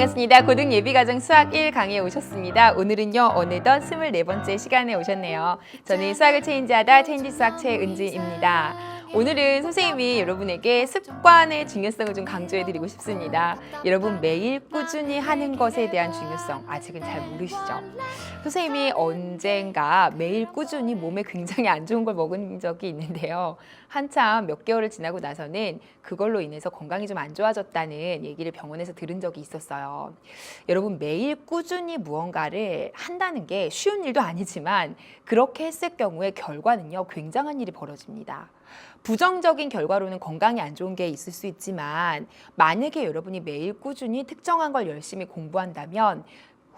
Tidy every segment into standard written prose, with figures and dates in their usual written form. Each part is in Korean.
반갑습니다. 고등 예비과정 수학 1 강의에 오셨습니다. 오늘은요, 어느덧 24번째 시간에 오셨네요. 저는 수학을 체인지하다 체인지 수학 최은지입니다. 오늘은 선생님이 여러분에게 습관의 중요성을 좀 강조해드리고 싶습니다. 여러분 매일 꾸준히 하는 것에 대한 중요성 아직은 잘 모르시죠? 선생님이 언젠가 매일 꾸준히 몸에 굉장히 안 좋은 걸 먹은 적이 있는데요. 한참 몇 개월을 지나고 나서는 그걸로 인해서 건강이 좀 안 좋아졌다는 얘기를 병원에서 들은 적이 있었어요. 여러분 매일 꾸준히 무언가를 한다는 게 쉬운 일도 아니지만 그렇게 했을 경우에 결과는요, 굉장한 일이 벌어집니다. 부정적인 결과로는 건강이 안 좋은 게 있을 수 있지만 만약에 여러분이 매일 꾸준히 특정한 걸 열심히 공부한다면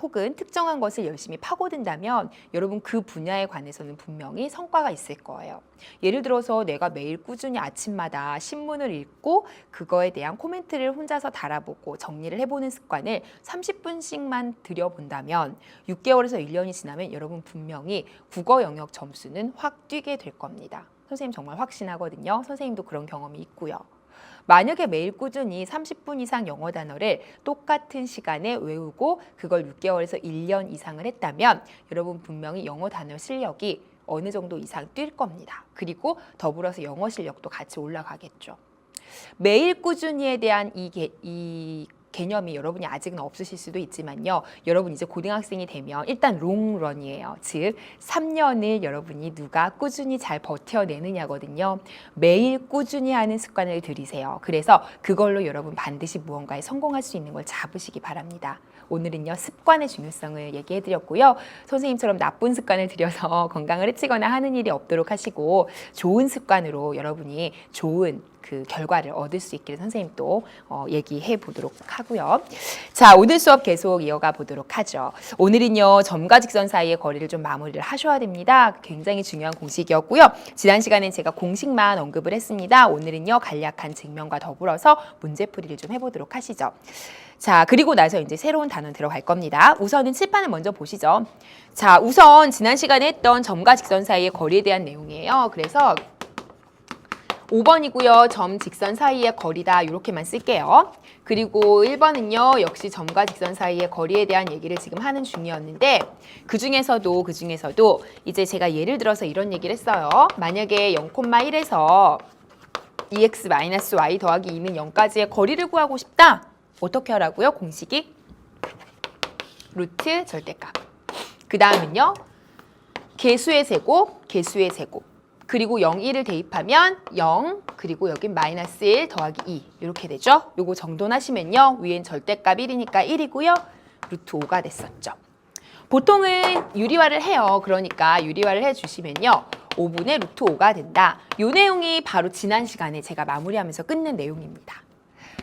혹은 특정한 것을 열심히 파고든다면 여러분 그 분야에 관해서는 분명히 성과가 있을 거예요. 예를 들어서 내가 매일 꾸준히 아침마다 신문을 읽고 그거에 대한 코멘트를 혼자서 달아보고 정리를 해보는 습관을 30분씩만 들여본다면 6개월에서 1년이 지나면 여러분 분명히 국어 영역 점수는 확 뛰게 될 겁니다. 선생님 정말 확신하거든요. 선생님도 그런 경험이 있고요. 만약에 매일 꾸준히 30분 이상 영어 단어를 똑같은 시간에 외우고 그걸 6개월에서 1년 이상을 했다면 여러분 분명히 영어 단어 실력이 어느 정도 이상 뛸 겁니다. 그리고 더불어서 영어 실력도 같이 올라가겠죠. 매일 꾸준히에 대한 이 개념이 여러분이 아직은 없으실 수도 있지만요. 여러분 이제 고등학생이 되면 일단 롱런이에요. 즉 3년을 여러분이 누가 꾸준히 잘 버텨내느냐거든요. 매일 꾸준히 하는 습관을 들이세요. 그래서 그걸로 여러분 반드시 무언가에 성공할 수 있는 걸 잡으시기 바랍니다. 오늘은요, 습관의 중요성을 얘기해드렸고요. 선생님처럼 나쁜 습관을 들여서 건강을 해치거나 하는 일이 없도록 하시고 좋은 습관으로 여러분이 좋은 그 결과를 얻을 수 있기를 선생님 또 얘기해 보도록 하고요. 자, 오늘 수업 계속 이어가 보도록 하죠. 오늘은요, 점과 직선 사이의 거리를 좀 마무리를 하셔야 됩니다. 굉장히 중요한 공식이었고요. 지난 시간엔 제가 공식만 언급을 했습니다. 오늘은요, 간략한 증명과 더불어서 문제풀이를 좀 해보도록 하시죠. 자, 그리고 나서 이제 새로운 단원 들어갈 겁니다. 우선은 칠판을 먼저 보시죠. 자, 우선 지난 시간에 했던 점과 직선 사이의 거리에 대한 내용이에요. 그래서 5번이고요. 점, 직선 사이의 거리다 이렇게만 쓸게요. 그리고 1번은요. 역시 점과 직선 사이의 거리에 대한 얘기를 지금 하는 중이었는데 그 중에서도 이제 제가 예를 들어서 이런 얘기를 했어요. 만약에 0,1에서 2x-y 더하기 2는 0까지의 거리를 구하고 싶다. 어떻게 하라고요? 공식이 루트 절대값. 그 다음은요. 개수의 제곱, 그리고 0, 1을 대입하면 0, 그리고 여긴 마이너스 1 더하기 2 이렇게 되죠. 요거 정돈하시면요. 위엔 절대값 1이니까 1이고요. 루트 5가 됐었죠. 보통은 유리화를 해요. 그러니까 유리화를 해주시면요. 5분의 루트 5가 된다. 요 내용이 바로 지난 시간에 제가 마무리하면서 끝낸 내용입니다.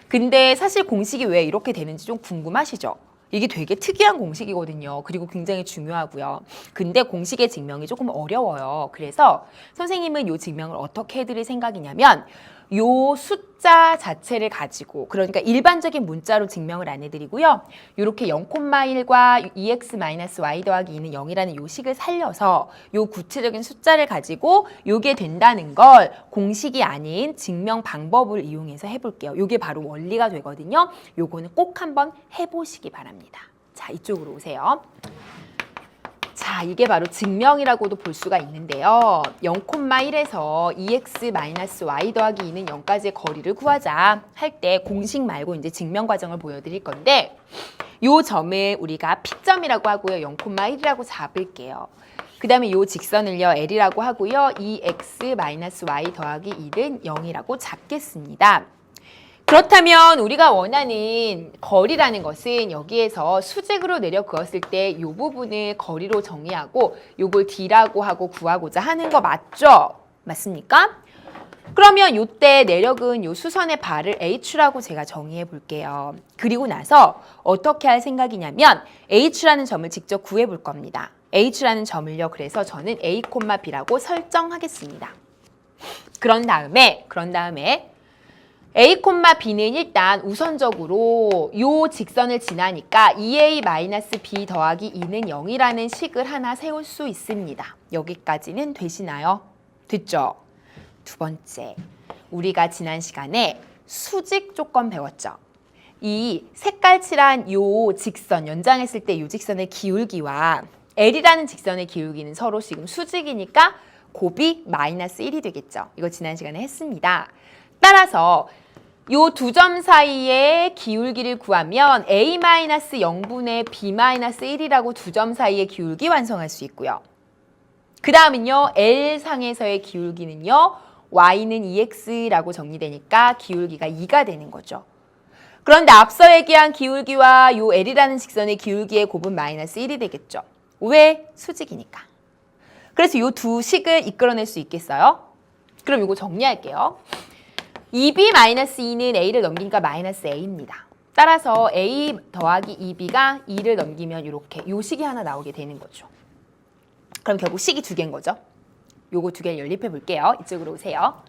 근데 사실 공식이 왜 이렇게 되는지 좀 궁금하시죠? 이게 되게 특이한 공식이거든요. 그리고 굉장히 중요하고요. 근데 공식의 증명이 조금 어려워요. 그래서 선생님은 이 증명을 어떻게 해드릴 생각이냐면 요 숫자 자체를 가지고, 그러니까 일반적인 문자로 증명을 안 해드리고요. 이렇게 0,1과 2x-y 더하기 2는 0이라는 요 식을 살려서 요 구체적인 숫자를 가지고 요게 된다는 걸 공식이 아닌 증명 방법을 이용해서 해볼게요. 요게 바로 원리가 되거든요. 요거는 꼭 한번 해보시기 바랍니다. 자, 이쪽으로 오세요. 자, 이게 바로 증명이라고도 볼 수가 있는데요. 0,1에서 2x-y 더하기 2는 0까지의 거리를 구하자 할 때 공식 말고 이제 증명 과정을 보여드릴 건데 요 점을 우리가 P점이라고 하고요. 0,1이라고 잡을게요. 그 다음에 요 직선을요. L이라고 하고요. 2x-y 더하기 2는 0이라고 잡겠습니다. 그렇다면 우리가 원하는 거리라는 것은 여기에서 수직으로 내려 그었을 때 이 부분을 거리로 정의하고 요걸 D라고 하고 구하고자 하는 거 맞죠? 맞습니까? 그러면 요때 내력은 요 수선의 발을 H라고 제가 정의해 볼게요. 그리고 나서 어떻게 할 생각이냐면 H라는 점을 직접 구해 볼 겁니다. H라는 점을요. 그래서 저는 A, B라고 설정하겠습니다. 그런 다음에 A, B는 일단 우선적으로 요 직선을 지나니까 2a-b 더하기 2는 0이라는 식을 하나 세울 수 있습니다. 여기까지는 되시나요? 됐죠? 두 번째, 우리가 지난 시간에 수직 조건 배웠죠? 이 색깔 칠한 요 직선, 연장했을 때 요 직선의 기울기와 L이라는 직선의 기울기는 서로 지금 수직이니까 곱이 마이너스 1이 되겠죠. 이거 지난 시간에 했습니다. 따라서 요 두 점 사이의 기울기를 구하면 A-0분의 B-1이라고 두 점 사이의 기울기 완성할 수 있고요. 그 다음은요, L상에서의 기울기는요, Y는 2X라고 정리되니까 기울기가 2가 되는 거죠. 그런데 앞서 얘기한 기울기와 요 L이라는 직선의 기울기의 곱은 마이너스 1이 되겠죠. 왜? 수직이니까. 그래서 요 두 식을 이끌어낼 수 있겠어요? 그럼 이거 정리할게요. 2B-2는 A를 넘기니까 마이너스 A입니다. 따라서 A 더하기 2B가 2를 넘기면 이렇게 요 식이 하나 나오게 되는 거죠. 그럼 결국 식이 두 개인 거죠. 요거 두 개를 연립해 볼게요. 이쪽으로 오세요.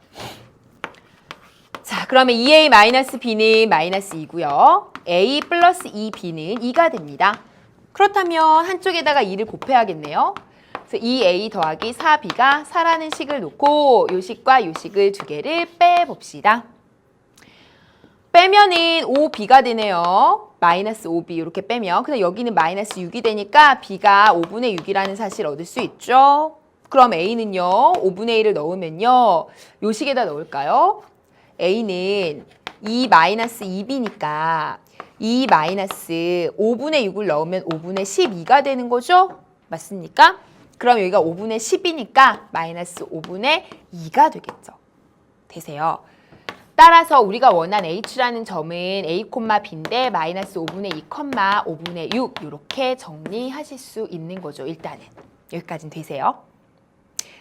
자, 그러면 2A-B는 마이너스 2고요. A 플러스 2B는 2가 됩니다. 그렇다면 한쪽에다가 2를 곱해야겠네요. 그래서 2A 더하기 4B가 4라는 식을 놓고 요 식과 요 식을 두 개를 빼봅시다. 빼면은 5B가 되네요. 마이너스 5B 이렇게 빼면. 근데 여기는 마이너스 6이 되니까 B가 5분의 6이라는 사실을 얻을 수 있죠. 그럼 A는요. 5분의 1을 넣으면요. 요 식에다 넣을까요? A는 2 마이너스 2B니까 2 마이너스 5분의 6을 넣으면 5분의 12가 되는 거죠? 맞습니까? 그럼 여기가 5분의 10이니까 마이너스 5분의 2가 되겠죠. 되세요. 따라서 우리가 원한 H라는 점은 A, B인데 마이너스 5분의 2, 5분의 6 이렇게 정리하실 수 있는 거죠. 일단은. 여기까지는 되세요.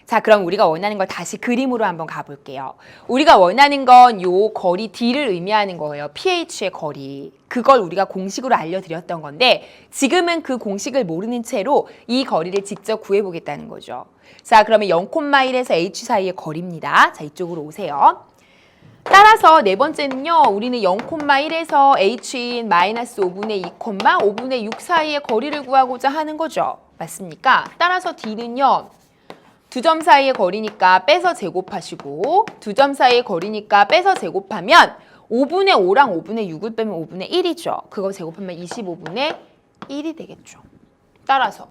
자, 그럼 우리가 원하는 걸 다시 그림으로 한번 가볼게요. 우리가 원하는 건 요 거리 D를 의미하는 거예요. pH의 거리. 그걸 우리가 공식으로 알려드렸던 건데 지금은 그 공식을 모르는 채로 이 거리를 직접 구해보겠다는 거죠. 자, 그러면 0,1에서 H 사이의 거리입니다. 자, 이쪽으로 오세요. 따라서 네 번째는요. 우리는 0,1에서 H인 마이너스 5분의 2, 5분의 6 사이의 거리를 구하고자 하는 거죠. 맞습니까? 따라서 D는요. 두 점 사이의 거리니까 빼서 제곱하시고 두 점 사이의 거리니까 빼서 제곱하면 5분의 5랑 5분의 6을 빼면 5분의 1이죠. 그거 제곱하면 25분의 1이 되겠죠. 따라서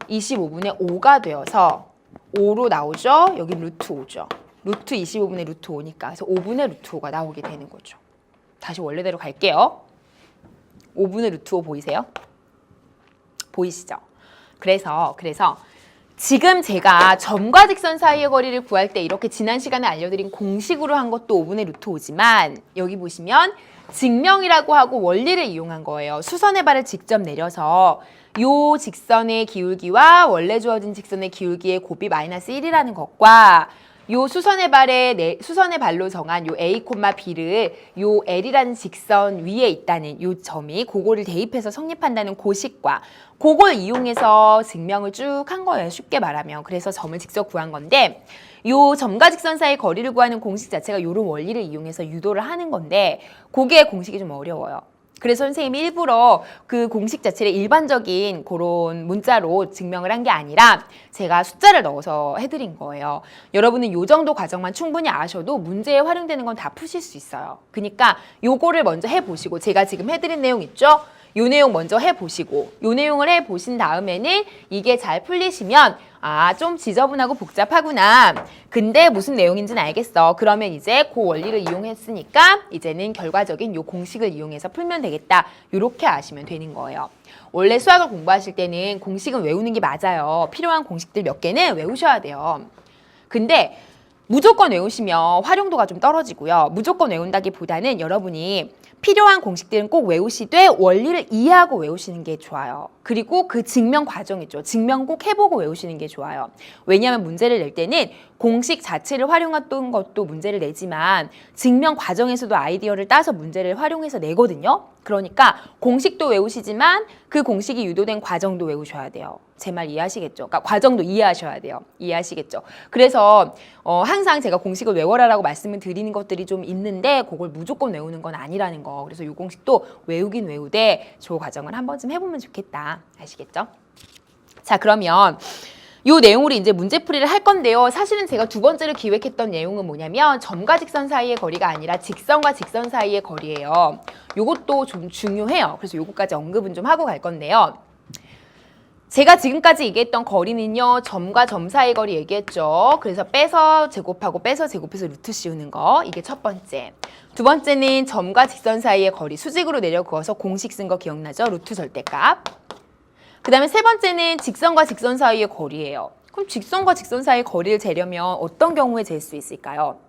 25분의 5가 되어서 5로 나오죠. 여기 루트 5죠. 루트 25분의 루트 5니까 그래서 5분의 루트 5가 나오게 되는 거죠. 다시 원래대로 갈게요. 5분의 루트 5 보이세요? 보이시죠? 그래서 지금 제가 점과 직선 사이의 거리를 구할 때 이렇게 지난 시간에 알려드린 공식으로 한 것도 5분의 루트 5지만 여기 보시면 증명이라고 하고 원리를 이용한 거예요. 수선의 발을 직접 내려서 요 직선의 기울기와 원래 주어진 직선의 기울기의 곱이 마이너스 1이라는 것과 요 수선의 발로 정한 요 A, B를 요 L이라는 직선 위에 있다는 요 점이 그거를 대입해서 성립한다는 고식과 그걸 이용해서 증명을 쭉 한 거예요. 쉽게 말하면. 그래서 점을 직접 구한 건데 요 점과 직선 사이 거리를 구하는 공식 자체가 요런 원리를 이용해서 유도를 하는 건데 그게 공식이 좀 어려워요. 그래서 선생님이 일부러 그 공식 자체를 일반적인 그런 문자로 증명을 한 게 아니라 제가 숫자를 넣어서 해드린 거예요. 여러분은 요 정도 과정만 충분히 아셔도 문제에 활용되는 건 다 푸실 수 있어요. 그러니까 요거를 먼저 해보시고 제가 지금 해드린 내용 있죠? 요 내용 먼저 해보시고 요 내용을 해보신 다음에는 이게 잘 풀리시면 아, 좀 지저분하고 복잡하구나. 근데 무슨 내용인지는 알겠어. 그러면 이제 그 원리를 이용했으니까 이제는 결과적인 요 공식을 이용해서 풀면 되겠다. 요렇게 아시면 되는 거예요. 원래 수학을 공부하실 때는 공식은 외우는 게 맞아요. 필요한 공식들 몇 개는 외우셔야 돼요. 근데 무조건 외우시면 활용도가 좀 떨어지고요. 무조건 외운다기보다는 여러분이 필요한 공식들은 꼭 외우시되 원리를 이해하고 외우시는 게 좋아요. 그리고 그 증명 과정 있죠. 증명 꼭 해보고 외우시는 게 좋아요. 왜냐하면 문제를 낼 때는 공식 자체를 활용했던 것도 문제를 내지만 증명 과정에서도 아이디어를 따서 문제를 활용해서 내거든요. 그러니까 공식도 외우시지만 그 공식이 유도된 과정도 외우셔야 돼요. 제 말 이해하시겠죠? 그러니까 과정도 이해하셔야 돼요. 이해하시겠죠? 그래서 항상 제가 공식을 외워라라고 말씀을 드리는 것들이 좀 있는데 그걸 무조건 외우는 건 아니라는 거. 그래서 이 공식도 외우긴 외우되 저 과정을 한 번쯤 해보면 좋겠다. 아시겠죠? 자, 그러면 요 내용으로 이제 문제풀이를 할 건데요. 사실은 제가 두 번째로 기획했던 내용은 뭐냐면 점과 직선 사이의 거리가 아니라 직선과 직선 사이의 거리예요. 요것도 좀 중요해요. 그래서 요것까지 언급은 좀 하고 갈 건데요. 제가 지금까지 얘기했던 거리는요. 점과 점 사이의 거리 얘기했죠. 그래서 빼서 제곱하고 빼서 제곱해서 루트 씌우는 거. 이게 첫 번째. 두 번째는 점과 직선 사이의 거리. 수직으로 내려 그어서 공식 쓴 거 기억나죠? 루트 절대값. 그 다음에 세 번째는 직선과 직선 사이의 거리예요. 그럼 직선과 직선 사이의 거리를 재려면 어떤 경우에 잴 수 있을까요?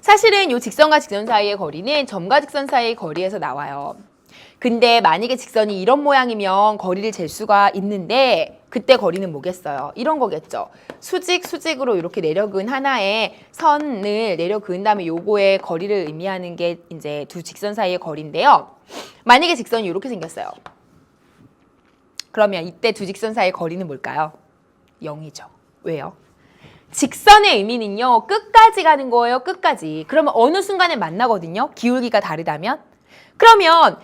사실은 이 직선과 직선 사이의 거리는 점과 직선 사이의 거리에서 나와요. 근데 만약에 직선이 이런 모양이면 거리를 잴 수가 있는데 그때 거리는 뭐겠어요? 이런 거겠죠. 수직으로 이렇게 내려그은 하나의 선을 내려그은 다음에 요거의 거리를 의미하는 게 이제 두 직선 사이의 거리인데요. 만약에 직선이 이렇게 생겼어요. 그러면 이때 두 직선 사이의 거리는 뭘까요? 0이죠. 왜요? 직선의 의미는요. 끝까지 가는 거예요. 끝까지. 그러면 어느 순간에 만나거든요. 기울기가 다르다면. 그러면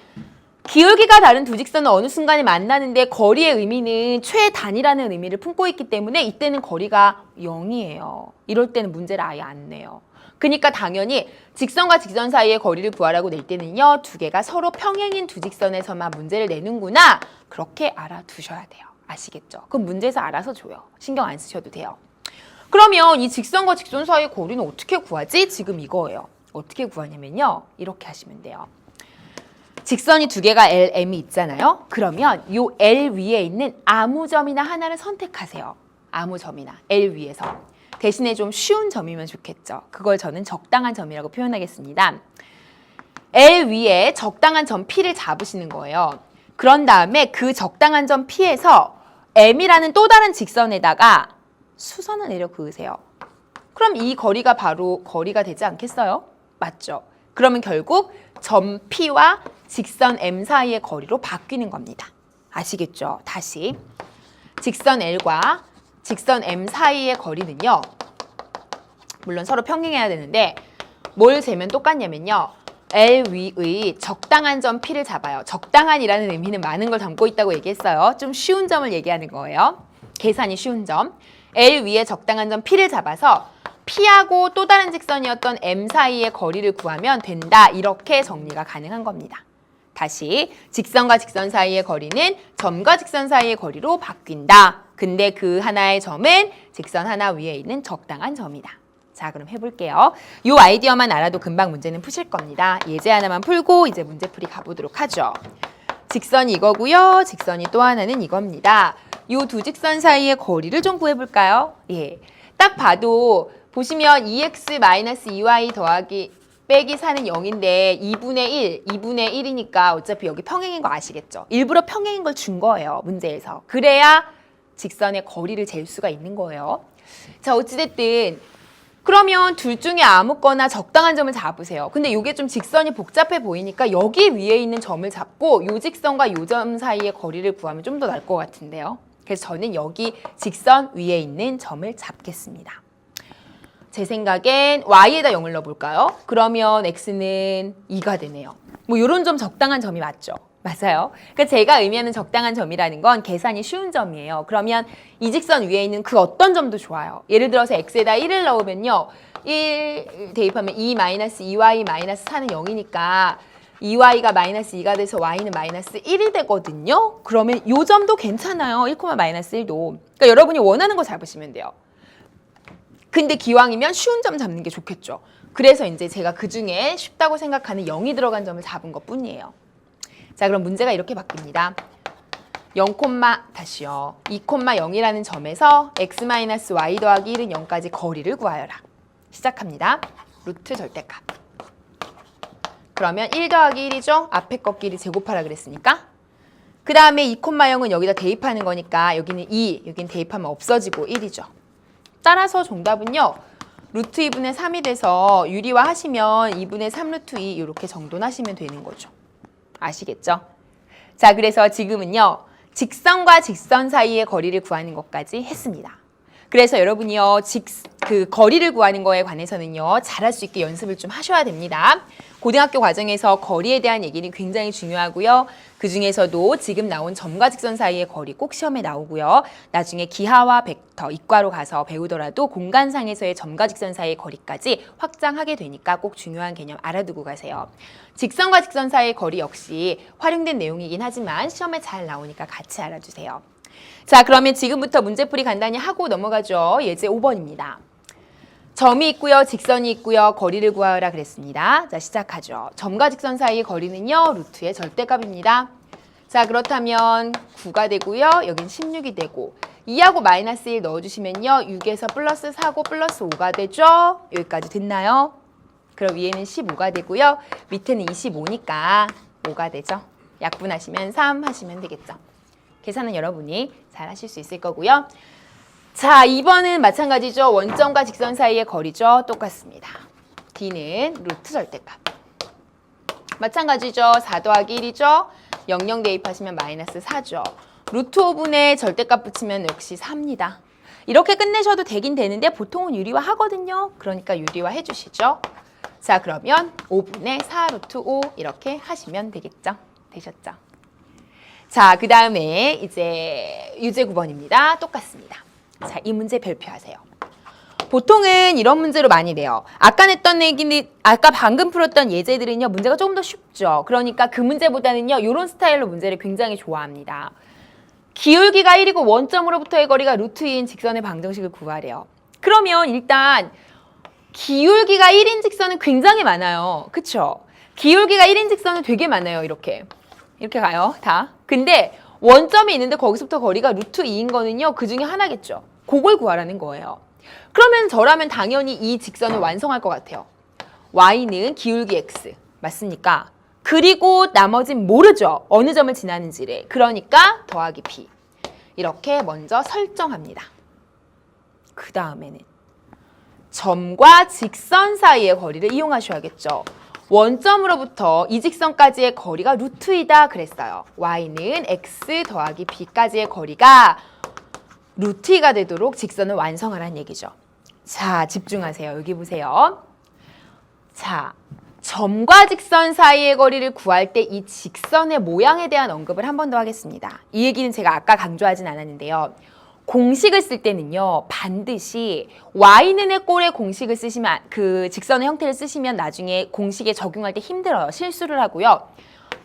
기울기가 다른 두 직선은 어느 순간에 만나는데 거리의 의미는 최단이라는 의미를 품고 있기 때문에 이때는 거리가 0이에요. 이럴 때는 문제를 아예 안 내요. 그러니까 당연히 직선과 직선 사이의 거리를 구하라고 낼 때는요. 두 개가 서로 평행인 두 직선에서만 문제를 내는구나. 그렇게 알아두셔야 돼요. 아시겠죠? 그럼 문제에서 알아서 줘요. 신경 안 쓰셔도 돼요. 그러면 이 직선과 직선 사이의 거리는 어떻게 구하지? 지금 이거예요. 어떻게 구하냐면요. 이렇게 하시면 돼요. 직선이 두 개가 LM이 있잖아요. 그러면 이 L 위에 있는 아무 점이나 하나를 선택하세요. 아무 점이나 L 위에서. 대신에 좀 쉬운 점이면 좋겠죠. 그걸 저는 적당한 점이라고 표현하겠습니다. L 위에 적당한 점 P를 잡으시는 거예요. 그런 다음에 그 적당한 점 P에서 M이라는 또 다른 직선에다가 수선을 내려 그으세요. 그럼 이 거리가 바로 거리가 되지 않겠어요? 맞죠? 그러면 결국 점 P와 직선 M 사이의 거리로 바뀌는 겁니다. 아시겠죠? 다시. 직선 L과 직선 M 사이의 거리는요. 물론 서로 평행해야 되는데 뭘 재면 똑같냐면요. L 위의 적당한 점 P를 잡아요. 적당한이라는 의미는 많은 걸 담고 있다고 얘기했어요. 좀 쉬운 점을 얘기하는 거예요. 계산이 쉬운 점. L 위에 적당한 점 P를 잡아서 P하고 또 다른 직선이었던 M 사이의 거리를 구하면 된다. 이렇게 정리가 가능한 겁니다. 다시 직선과 직선 사이의 거리는 점과 직선 사이의 거리로 바뀐다. 근데 그 하나의 점은 직선 하나 위에 있는 적당한 점이다. 자, 그럼 해볼게요. 이 아이디어만 알아도 금방 문제는 푸실 겁니다. 예제 하나만 풀고 이제 문제풀이 가보도록 하죠. 직선이 이거고요. 직선이 또 하나는 이겁니다. 이 두 직선 사이의 거리를 좀 구해볼까요? 예, 딱 봐도 보시면 2x-2y 더하기 빼기 4는 0인데 2분의 1이니까 어차피 여기 평행인 거 아시겠죠? 일부러 평행인 걸 준 거예요, 문제에서. 그래야 직선의 거리를 잴 수가 있는 거예요. 자, 어찌됐든 그러면 둘 중에 아무거나 적당한 점을 잡으세요. 근데 이게 좀 직선이 복잡해 보이니까 여기 위에 있는 점을 잡고 요 직선과 요 점 사이의 거리를 구하면 좀 더 나을 것 같은데요. 그래서 저는 여기 직선 위에 있는 점을 잡겠습니다. 제 생각엔 y에다 0을 넣어볼까요? 그러면 x는 2가 되네요. 뭐 이런 점 적당한 점이 맞죠? 맞아요. 그러니까 제가 의미하는 적당한 점이라는 건 계산이 쉬운 점이에요. 그러면 이 직선 위에 있는 그 어떤 점도 좋아요. 예를 들어서 x에다 1을 넣으면요. 1 대입하면 2-2y-4는 0이니까 2y가 마이너스 2가 돼서 y는 마이너스 1이 되거든요. 그러면 이 점도 괜찮아요. 1,-1도. 그러니까 여러분이 원하는 거 잡으시면 돼요. 근데 기왕이면 쉬운 점 잡는 게 좋겠죠. 그래서 이제 제가 그중에 쉽다고 생각하는 0이 들어간 점을 잡은 것 뿐이에요. 자, 그럼 문제가 이렇게 바뀝니다. 2,0이라는 점에서 x-y 더하기 1은 0까지 거리를 구하여라. 시작합니다. 루트 절대값. 그러면 1 더하기 1이죠? 앞에 꺾기를 제곱하라 그랬으니까. 그 다음에 2,0은 여기다 대입하는 거니까 여기는 2, 여긴 대입하면 없어지고 1이죠. 따라서 정답은요. 루트 2분의 3이 돼서 유리화 하시면 2분의 3 루트 2 이렇게 정돈하시면 되는 거죠. 아시겠죠? 자, 그래서 지금은요. 직선과 직선 사이의 거리를 구하는 것까지 했습니다. 그래서 여러분이요, 그 거리를 구하는 거에 관해서는요, 잘할 수 있게 연습을 좀 하셔야 됩니다. 고등학교 과정에서 거리에 대한 얘기는 굉장히 중요하고요. 그 중에서도 지금 나온 점과 직선 사이의 거리 꼭 시험에 나오고요. 나중에 기하와 벡터, 이과로 가서 배우더라도 공간상에서의 점과 직선 사이의 거리까지 확장하게 되니까 꼭 중요한 개념 알아두고 가세요. 직선과 직선 사이의 거리 역시 활용된 내용이긴 하지만 시험에 잘 나오니까 같이 알아주세요. 자, 그러면 지금부터 문제풀이 간단히 하고 넘어가죠. 예제 5번입니다. 점이 있고요, 직선이 있고요, 거리를 구하라 그랬습니다. 자, 시작하죠. 점과 직선 사이의 거리는요, 루트의 절대값입니다. 자, 그렇다면 9가 되고요, 여긴 16이 되고 2하고 마이너스 1 넣어주시면요, 6에서 플러스 4고 플러스 5가 되죠? 여기까지 됐나요? 그럼 위에는 15가 되고요, 밑에는 25니까 5가 되죠? 약분하시면 3 하시면 되겠죠? 계산은 여러분이 잘 하실 수 있을 거고요. 자, 2번은 마찬가지죠. 원점과 직선 사이의 거리죠. 똑같습니다. D는 루트 절대값. 마찬가지죠. 4 더하기 1이죠. 00 대입하시면 마이너스 4죠. 루트 5분의 절대값 붙이면 역시 4입니다. 이렇게 끝내셔도 되긴 되는데 보통은 유리화 하거든요. 그러니까 유리화 해주시죠. 자, 그러면 5분의 4 루트 5 이렇게 하시면 되겠죠. 되셨죠? 자, 그 다음에 이제 유제 9번입니다. 똑같습니다. 자, 이 문제 별표하세요. 보통은 이런 문제로 많이 내요. 아까 냈던 얘기는, 아까 방금 풀었던 예제들은요, 문제가 조금 더 쉽죠. 그러니까 그 문제보다는요, 이런 스타일로 문제를 굉장히 좋아합니다. 기울기가 1이고 원점으로부터의 거리가 루트 2인 직선의 방정식을 구하래요. 그러면 일단 기울기가 1인 직선은 굉장히 많아요. 그쵸? 기울기가 1인 직선은 되게 많아요. 이렇게 가요, 다. 근데 원점이 있는데 거기서부터 거리가 루트 2인 거는요, 그 중에 하나겠죠. 그걸 구하라는 거예요. 그러면 저라면 당연히 이 직선을 완성할 것 같아요. y는 기울기 x, 맞습니까? 그리고 나머진 모르죠. 어느 점을 지나는지를. 그러니까 더하기 b. 이렇게 먼저 설정합니다. 그 다음에는 점과 직선 사이의 거리를 이용하셔야겠죠. 원점으로부터 이 직선까지의 거리가 루트 2다 그랬어요. y는 x 더하기 b까지의 거리가 루트 2가 되도록 직선을 완성하라는 얘기죠. 자, 집중하세요. 여기 보세요. 자, 점과 직선 사이의 거리를 구할 때 이 직선의 모양에 대한 언급을 한 번 더 하겠습니다. 이 얘기는 제가 아까 강조하진 않았는데요. 공식을 쓸 때는요, 반드시 y는의 꼴의 공식을 쓰시면, 그 직선의 형태를 쓰시면 나중에 공식에 적용할 때 힘들어요. 실수를 하고요.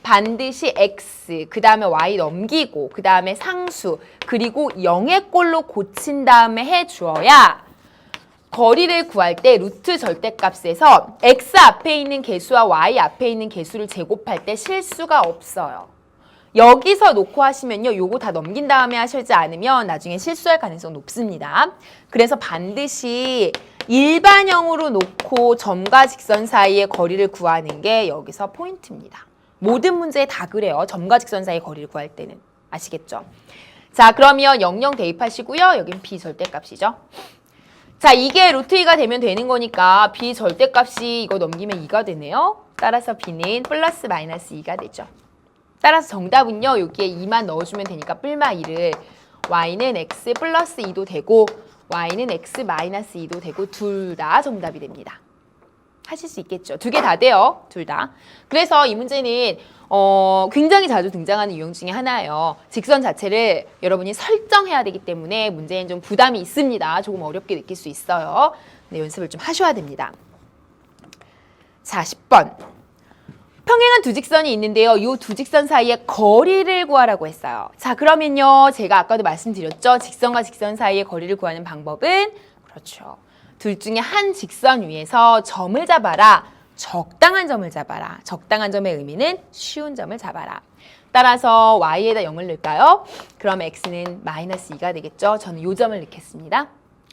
반드시 x, 그 다음에 y 넘기고, 그 다음에 상수, 그리고 0의 꼴로 고친 다음에 해주어야 거리를 구할 때 루트 절대값에서 x 앞에 있는 개수와 y 앞에 있는 개수를 제곱할 때 실수가 없어요. 여기서 놓고 하시면요, 요거 다 넘긴 다음에 하시지 않으면 나중에 실수할 가능성 높습니다. 그래서 반드시 일반형으로 놓고 점과 직선 사이의 거리를 구하는 게 여기서 포인트입니다. 모든 문제에 다 그래요. 점과 직선 사이의 거리를 구할 때는. 아시겠죠? 자, 그러면 00 대입하시고요. 여긴 비절대값이죠. 자, 이게 루트 2가 되면 되는 거니까 비절대값이 이거 넘기면 2가 되네요. 따라서 b는 플러스 마이너스 2가 되죠. 따라서 정답은요, 여기에 2만 넣어주면 되니까 뿔마 2를 y는 x 플러스 2도 되고 y는 x 마이너스 2도 되고 둘 다 정답이 됩니다. 하실 수 있겠죠. 두 개 다 돼요. 둘 다. 그래서 이 문제는 굉장히 자주 등장하는 유형 중에 하나예요. 직선 자체를 여러분이 설정해야 되기 때문에 문제엔 좀 부담이 있습니다. 조금 어렵게 느낄 수 있어요. 네, 연습을 좀 하셔야 됩니다. 자, 10번. 평행한 두 직선이 있는데요. 이 두 직선 사이의 거리를 구하라고 했어요. 자, 그러면요, 제가 아까도 말씀드렸죠. 직선과 직선 사이의 거리를 구하는 방법은 그렇죠. 둘 중에 한 직선 위에서 점을 잡아라. 적당한 점을 잡아라. 적당한 점의 의미는 쉬운 점을 잡아라. 따라서 y에다 0을 넣을까요? 그럼 x는 마이너스 2가 되겠죠. 저는 이 점을 넣겠습니다.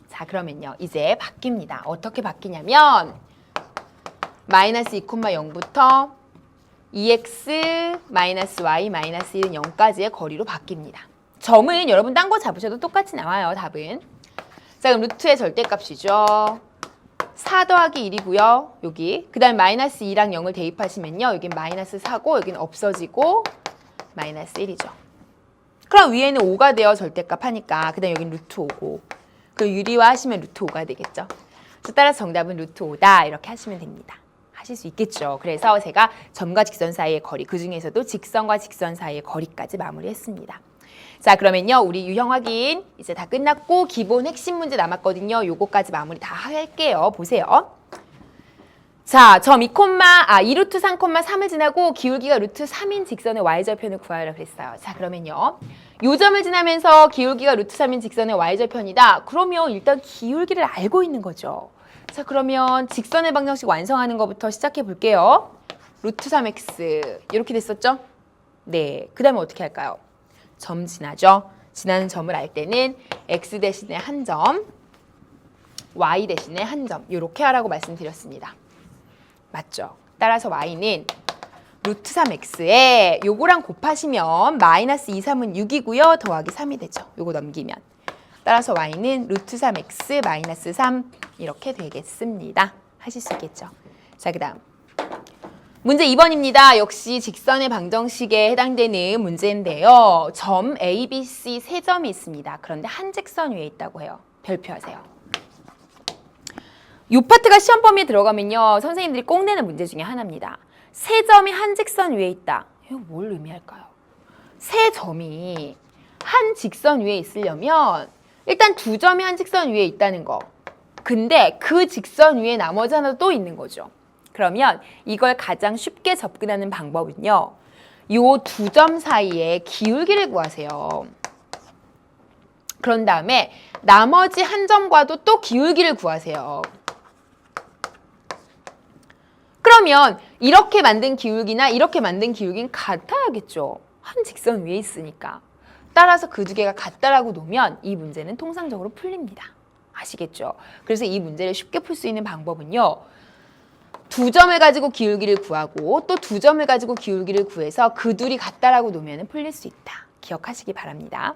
자, 그러면요, 이제 바뀝니다. 어떻게 바뀌냐면 마이너스 2,0부터 2x 마이너스 y 마이너스 1은 0까지의 거리로 바뀝니다. 점은 여러분 딴 거 잡으셔도 똑같이 나와요, 답은. 자, 그럼 루트의 절대값이죠. 4 더하기 1이고요. 여기. 그 다음에 마이너스 2랑 0을 대입하시면요. 여긴 마이너스 4고 여긴 없어지고 마이너스 1이죠. 그럼 위에는 5가 되어 절대값 하니까 그 다음에 여긴 루트 5고 그 유리화 하시면 루트 5가 되겠죠. 그래서 따라서 정답은 루트 5다 이렇게 하시면 됩니다. 하실 수 있겠죠. 그래서 제가 점과 직선 사이의 거리, 그 중에서도 직선과 직선 사이의 거리까지 마무리했습니다. 자, 그러면요. 우리 유형 확인 이제 다 끝났고 기본 핵심 문제 남았거든요. 요거까지 마무리 다 할게요. 보세요. 자, 점 2루트 3,3을 지나고 기울기가 루트 3인 직선의 y절편을 구하라 그랬어요. 자, 그러면요. 요 점을 지나면서 기울기가 루트 3인 직선의 y절편이다. 그러면 일단 기울기를 알고 있는 거죠. 자, 그러면 직선의 방정식 완성하는 것부터 시작해 볼게요. 루트 3x 이렇게 됐었죠? 네, 그 다음에 어떻게 할까요? 점 지나죠? 지나는 점을 알 때는 x 대신에 한 점, y 대신에 한 점 이렇게 하라고 말씀드렸습니다. 맞죠? 따라서 y는 루트 3x에 요거랑 곱하시면 마이너스 2, 3은 6이고요. 더하기 3이 되죠. 요거 넘기면. 따라서 y는 루트 3x 마이너스 3 이렇게 되겠습니다. 하실 수 있겠죠. 자, 그 다음 문제 2번입니다. 역시 직선의 방정식에 해당되는 문제인데요. 점 A, B, C 세 점이 있습니다. 그런데 한 직선 위에 있다고 해요. 별표하세요. 이 파트가 시험 범위에 들어가면요. 선생님들이 꼭 내는 문제 중에 하나입니다. 세 점이 한 직선 위에 있다. 이거 뭘 의미할까요? 세 점이 한 직선 위에 있으려면 일단 두 점이 한 직선 위에 있다는 거. 근데 그 직선 위에 나머지 하나 또 있는 거죠. 그러면 이걸 가장 쉽게 접근하는 방법은요. 요 두 점 사이에 기울기를 구하세요. 그런 다음에 나머지 한 점과도 또 기울기를 구하세요. 그러면 이렇게 만든 기울기나 이렇게 만든 기울기는 같아야겠죠. 한 직선 위에 있으니까. 따라서 그 두 개가 같다라고 놓으면 이 문제는 통상적으로 풀립니다. 아시겠죠? 그래서 이 문제를 쉽게 풀 수 있는 방법은요. 두 점을 가지고 기울기를 구하고 또 두 점을 가지고 기울기를 구해서 그 둘이 같다라고 놓으면 풀릴 수 있다. 기억하시기 바랍니다.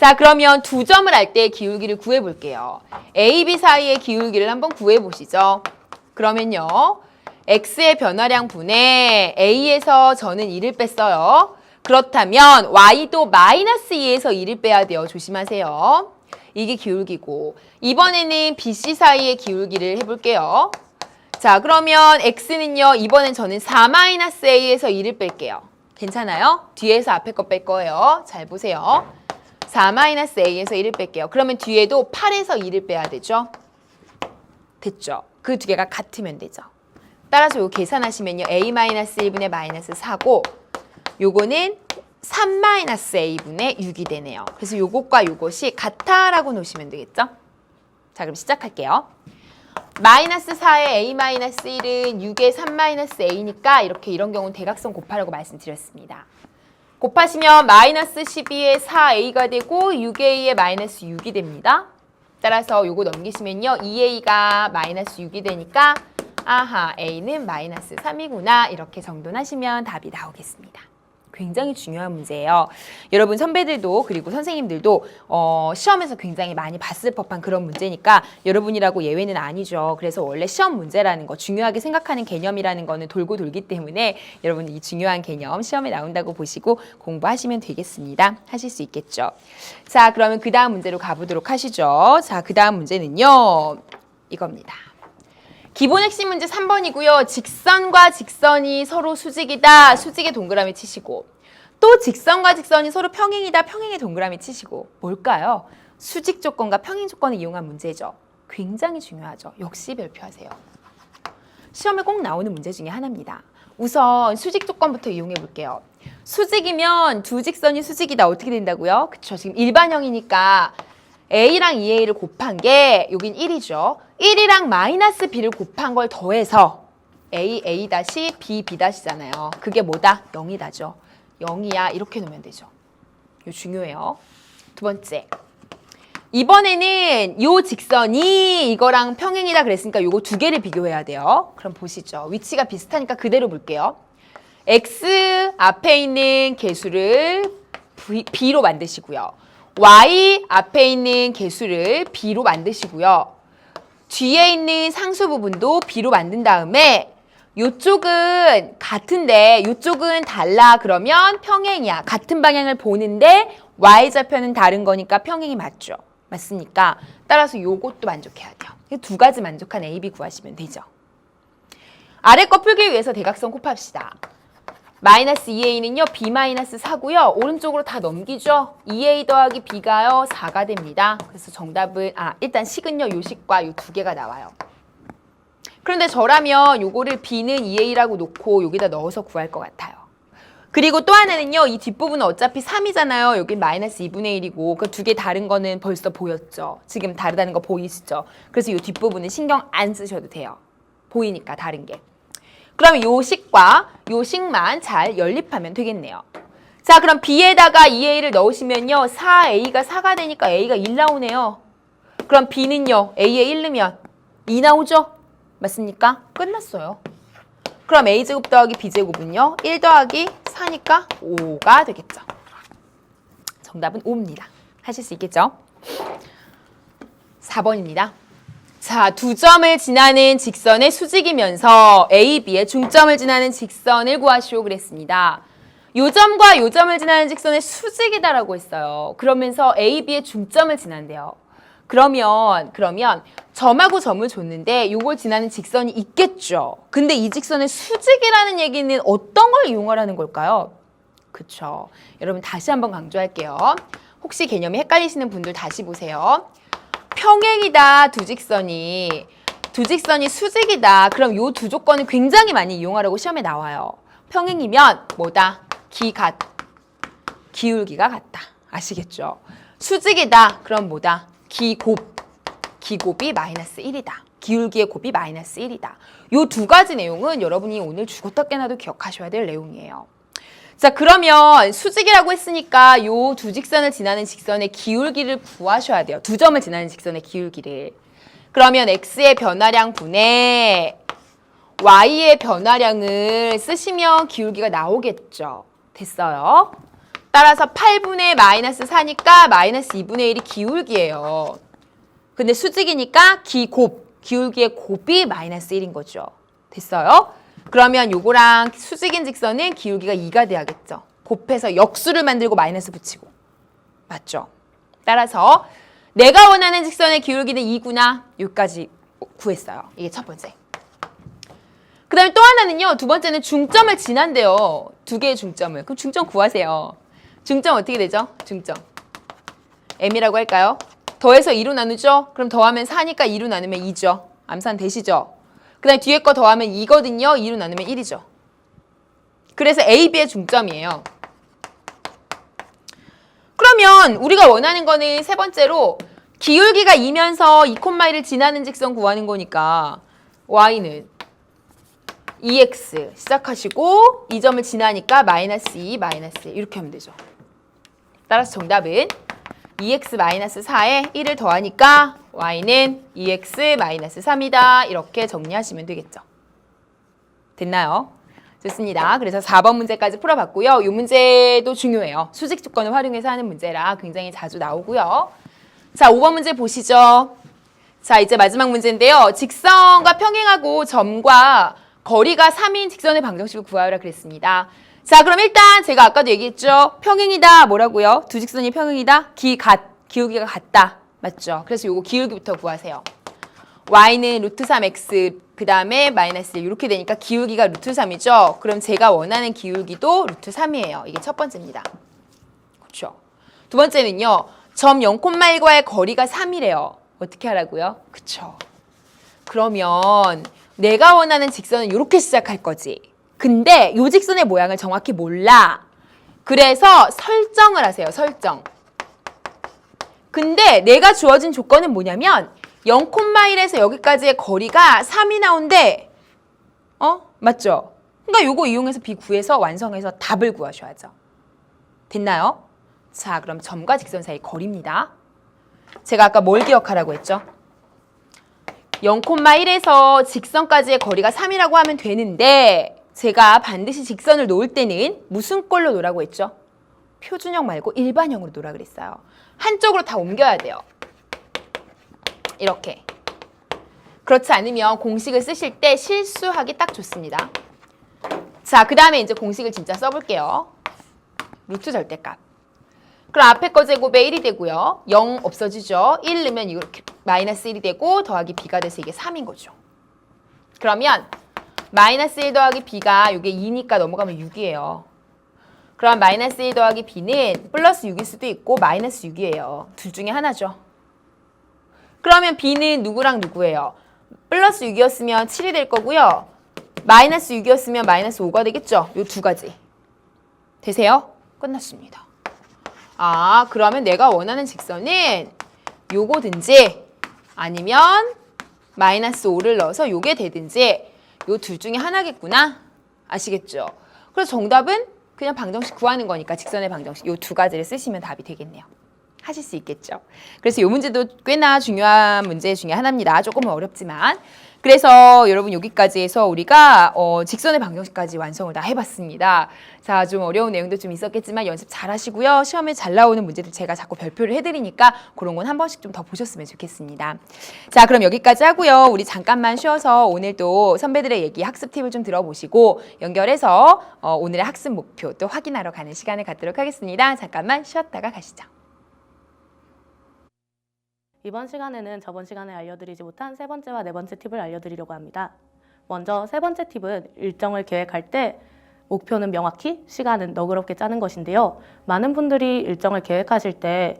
자, 그러면 두 점을 알 때 기울기를 구해볼게요. A, B 사이의 기울기를 한번 구해보시죠. 그러면요. x의 변화량 분의 a에서 저는 2를 뺐어요. 그렇다면 y도 마이너스 2에서 2를 빼야 돼요. 조심하세요. 이게 기울기고 이번에는 BC 사이의 기울기를 해볼게요. 자, 그러면 x는요. 이번엔 저는 4-a에서 2를 뺄게요. 괜찮아요? 뒤에서 앞에 거 뺄 거예요. 잘 보세요. 4-a에서 1을 뺄게요. 그러면 뒤에도 8에서 2를 빼야 되죠? 됐죠? 그 두 개가 같으면 되죠. 따라서 요 계산하시면요. a-1분의 마이너스 4고 요거는 3-a분의 6이 되네요. 그래서 요것과 요것이 같다라고 놓으시면 되겠죠? 자, 그럼 시작할게요. 마이너스 4의 a-1은 6의 3-a니까 이렇게 이런 경우는 대각선 곱하라고 말씀드렸습니다. 곱하시면 마이너스 12의 4a가 되고 6a의 마이너스 6이 됩니다. 따라서 요거 넘기시면요. 2a가 마이너스 6이 되니까 아하, a는 마이너스 3이구나 이렇게 정돈하시면 답이 나오겠습니다. 굉장히 중요한 문제예요. 여러분 선배들도 그리고 선생님들도 시험에서 굉장히 많이 봤을 법한 그런 문제니까 여러분이라고 예외는 아니죠. 그래서 원래 시험 문제라는 거 중요하게 생각하는 개념이라는 거는 돌고 돌기 때문에 여러분 이 중요한 개념 시험에 나온다고 보시고 공부하시면 되겠습니다. 하실 수 있겠죠. 자, 그러면 그 다음 문제로 가보도록 하시죠. 자, 그 다음 문제는요. 이겁니다. 기본 핵심 문제 3번이고요. 직선과 직선이 서로 수직이다. 수직에 동그라미 치시고 또 직선과 직선이 서로 평행이다. 평행에 동그라미 치시고 뭘까요? 수직 조건과 평행 조건을 이용한 문제죠. 굉장히 중요하죠. 역시 별표하세요. 시험에 꼭 나오는 문제 중에 하나입니다. 우선 수직 조건부터 이용해 볼게요. 수직이면 두 직선이 수직이다. 어떻게 된다고요? 그쵸? 지금 일반형이니까 a랑 2a를 곱한 게 여긴 1이죠. 1이랑 마이너스 b를 곱한 걸 더해서 a 다시 b 다시잖아요. 그게 뭐다? 0이다죠. 0이야. 이렇게 놓으면 되죠. 이거 중요해요. 두 번째. 이번에는 요 직선이 이거랑 평행이다 그랬으니까 요거 두 개를 비교해야 돼요. 그럼 보시죠. 위치가 비슷하니까 그대로 볼게요. x 앞에 있는 개수를 b로 만드시고요. y 앞에 있는 개수를 b로 만드시고요. 뒤에 있는 상수 부분도 b로 만든 다음에 이쪽은 같은데 이쪽은 달라 그러면 평행이야. 같은 방향을 보는데 y좌표는 다른 거니까 평행이 맞죠. 맞습니까? 따라서 요것도 만족해야 돼요. 두 가지 만족한 A, B 구하시면 되죠. 아래 거 풀기 위해서 대각선 곱합시다. 마이너스 2A는요, B 마이너스 4고요. 오른쪽으로 다 넘기죠. 2A 더하기 B가요, 4가 됩니다. 그래서 정답은, 일단 식은요, 요 식과 요 두 개가 나와요. 그런데 저라면 요거를 B는 2A라고 놓고 여기다 넣어서 구할 것 같아요. 그리고 또 하나는요, 이 뒷부분은 어차피 3이잖아요. 여기 마이너스 2분의 1이고, 그 두 개 다른 거는 벌써 보였죠. 지금 다르다는 거 보이시죠? 그래서 이 뒷부분은 신경 안 쓰셔도 돼요. 보이니까 다른 게. 그럼 요 식과 요 식만 잘 연립하면 되겠네요. 자, 그럼 B에다가 2A를 넣으시면요, 4A가 4가 되니까 A가 1 나오네요. 그럼 B는요, A에 1 넣으면 2 나오죠? 맞습니까? 끝났어요. 그럼 A제곱 더하기 B제곱은요, 1 더하기 4니까 5가 되겠죠. 정답은 5입니다. 하실 수 있겠죠? 4번입니다. 자, 두 점을 지나는 직선의 수직이면서 A, B의 중점을 지나는 직선을 구하시오 그랬습니다. 요 점과 요 점을 지나는 직선의 수직이다라고 했어요. 그러면서 A, B의 중점을 지난대요. 그러면 점하고 점을 줬는데 요걸 지나는 직선이 있겠죠. 근데 이 직선의 수직이라는 얘기는 어떤 걸 이용하라는 걸까요? 그쵸. 여러분 다시 한번 강조할게요. 혹시 개념이 헷갈리시는 분들 다시 보세요. 평행이다, 두 직선이 수직이다. 그럼 요 두 조건을 굉장히 많이 이용하라고 시험에 나와요. 평행이면 뭐다? 기울기가 같다. 아시겠죠? 수직이다. 그럼 뭐다? 기곱이 마이너스 1이다. 기울기의 곱이 마이너스 1이다. 요 두 가지 내용은 여러분이 오늘 죽었다 깨나도 기억하셔야 될 내용이에요. 자, 그러면 수직이라고 했으니까 요 두 직선을 지나는 직선의 기울기를 구하셔야 돼요. 두 점을 지나는 직선의 기울기를. 그러면 x의 변화량 분의 y의 변화량을 쓰시면 기울기가 나오겠죠. 됐어요. 따라서 8분의 마이너스 4니까 마이너스 2분의 1이 기울기예요. 근데 수직이니까 기울기의 곱이 마이너스 1인 거죠. 됐어요? 그러면 요거랑 수직인 직선은 기울기가 2가 돼야겠죠. 곱해서 역수를 만들고 마이너스 붙이고. 맞죠? 따라서 내가 원하는 직선의 기울기는 2구나. 여기까지 구했어요. 이게 첫 번째. 그 다음에 또 하나는요. 두 번째는 중점을 지난대요. 두 개의 중점을. 그럼 중점 구하세요. 중점 어떻게 되죠? 중점. m이라고 할까요? 더해서 2로 나누죠? 그럼 더하면 4니까 2로 나누면 2죠. 암산 되시죠? 그 다음에 뒤에 거 더하면 2거든요. 2로 나누면 1이죠. 그래서 A, B의 중점이에요. 그러면 우리가 원하는 거는 세 번째로 기울기가 2면서 2,1을 지나는 직선 구하는 거니까 Y는 2x 시작하시고 이 점을 지나니까 마이너스 2, 마이너스 1 이렇게 하면 되죠. 따라서 정답은 2x 마이너스 4에 1을 더하니까 y는 2x 마이너스 3이다. 이렇게 정리하시면 되겠죠. 됐나요? 좋습니다. 그래서 4번 문제까지 풀어봤고요. 이 문제도 중요해요. 수직 조건을 활용해서 하는 문제라 굉장히 자주 나오고요. 자, 5번 문제 보시죠. 자, 이제 마지막 문제인데요. 직선과 평행하고 점과 거리가 3인 직선의 방정식을 구하라 그랬습니다. 자, 그럼 일단 제가 아까도 얘기했죠. 평행이다. 뭐라고요? 두 직선이 평행이다. 기울기가 같다. 맞죠? 그래서 요거 기울기부터 구하세요. y는 루트 3x 그 다음에 마이너스 1 이렇게 되니까 기울기가 루트 3이죠. 그럼 제가 원하는 기울기도 루트 3이에요. 이게 첫 번째입니다. 그렇죠? 두 번째는요. 점 0,1과의 거리가 3이래요. 어떻게 하라고요? 그쵸? 그러면 내가 원하는 직선은 이렇게 시작할 거지. 근데 이 직선의 모양을 정확히 몰라. 그래서 설정을 하세요. 설정. 근데 내가 주어진 조건은 뭐냐면 0,1에서 여기까지의 거리가 3이 나온대. 맞죠? 그러니까 요거 이용해서 B 구해서 완성해서 답을 구하셔야죠. 됐나요? 자, 그럼 점과 직선 사이 거리입니다. 제가 아까 뭘 기억하라고 했죠? 0,1에서 직선까지의 거리가 3이라고 하면 되는데 제가 반드시 직선을 놓을 때는 무슨 꼴로 놓으라고 했죠? 표준형 말고 일반형으로 놓으라 그랬어요. 한쪽으로 다 옮겨야 돼요. 이렇게. 그렇지 않으면 공식을 쓰실 때 실수하기 딱 좋습니다. 자, 그 다음에 이제 공식을 진짜 써볼게요. 루트 절대값. 그럼 앞에 거 제곱에 1이 되고요. 0 없어지죠. 1 넣으면 이렇게 마이너스 1이 되고 더하기 b가 돼서 이게 3인 거죠. 그러면 마이너스 1 더하기 b가 이게 2니까 넘어가면 6이에요. 그럼 마이너스 1 더하기 b는 플러스 6일 수도 있고 마이너스 6이에요. 둘 중에 하나죠. 그러면 b는 누구랑 누구예요? 플러스 6이었으면 7이 될 거고요. 마이너스 6이었으면 마이너스 5가 되겠죠? 요 두 가지. 되세요? 끝났습니다. 아, 그러면 내가 원하는 직선은 요거든지 아니면 마이너스 5를 넣어서 요게 되든지 요 둘 중에 하나겠구나. 아시겠죠? 그래서 정답은 그냥 방정식 구하는 거니까 직선의 방정식 요 두 가지를 쓰시면 답이 되겠네요. 하실 수 있겠죠. 그래서 이 문제도 꽤나 중요한 문제 중에 하나입니다. 조금은 어렵지만. 그래서 여러분 여기까지 해서 우리가 직선의 방정식까지 완성을 다 해봤습니다. 자, 좀 어려운 내용도 좀 있었겠지만 연습 잘 하시고요. 시험에 잘 나오는 문제들 제가 자꾸 별표를 해드리니까 그런 건 한 번씩 좀 더 보셨으면 좋겠습니다. 자, 그럼 여기까지 하고요. 우리 잠깐만 쉬어서 오늘도 선배들의 얘기 학습 팁을 좀 들어보시고 연결해서 오늘의 학습 목표 또 확인하러 가는 시간을 갖도록 하겠습니다. 잠깐만 쉬었다가 가시죠. 이번 시간에는 저번 시간에 알려드리지 못한 세 번째와 네 번째 팁을 알려드리려고 합니다. 먼저 세 번째 팁은 일정을 계획할 때 목표는 명확히, 시간은 너그럽게 짜는 것인데요. 많은 분들이 일정을 계획하실 때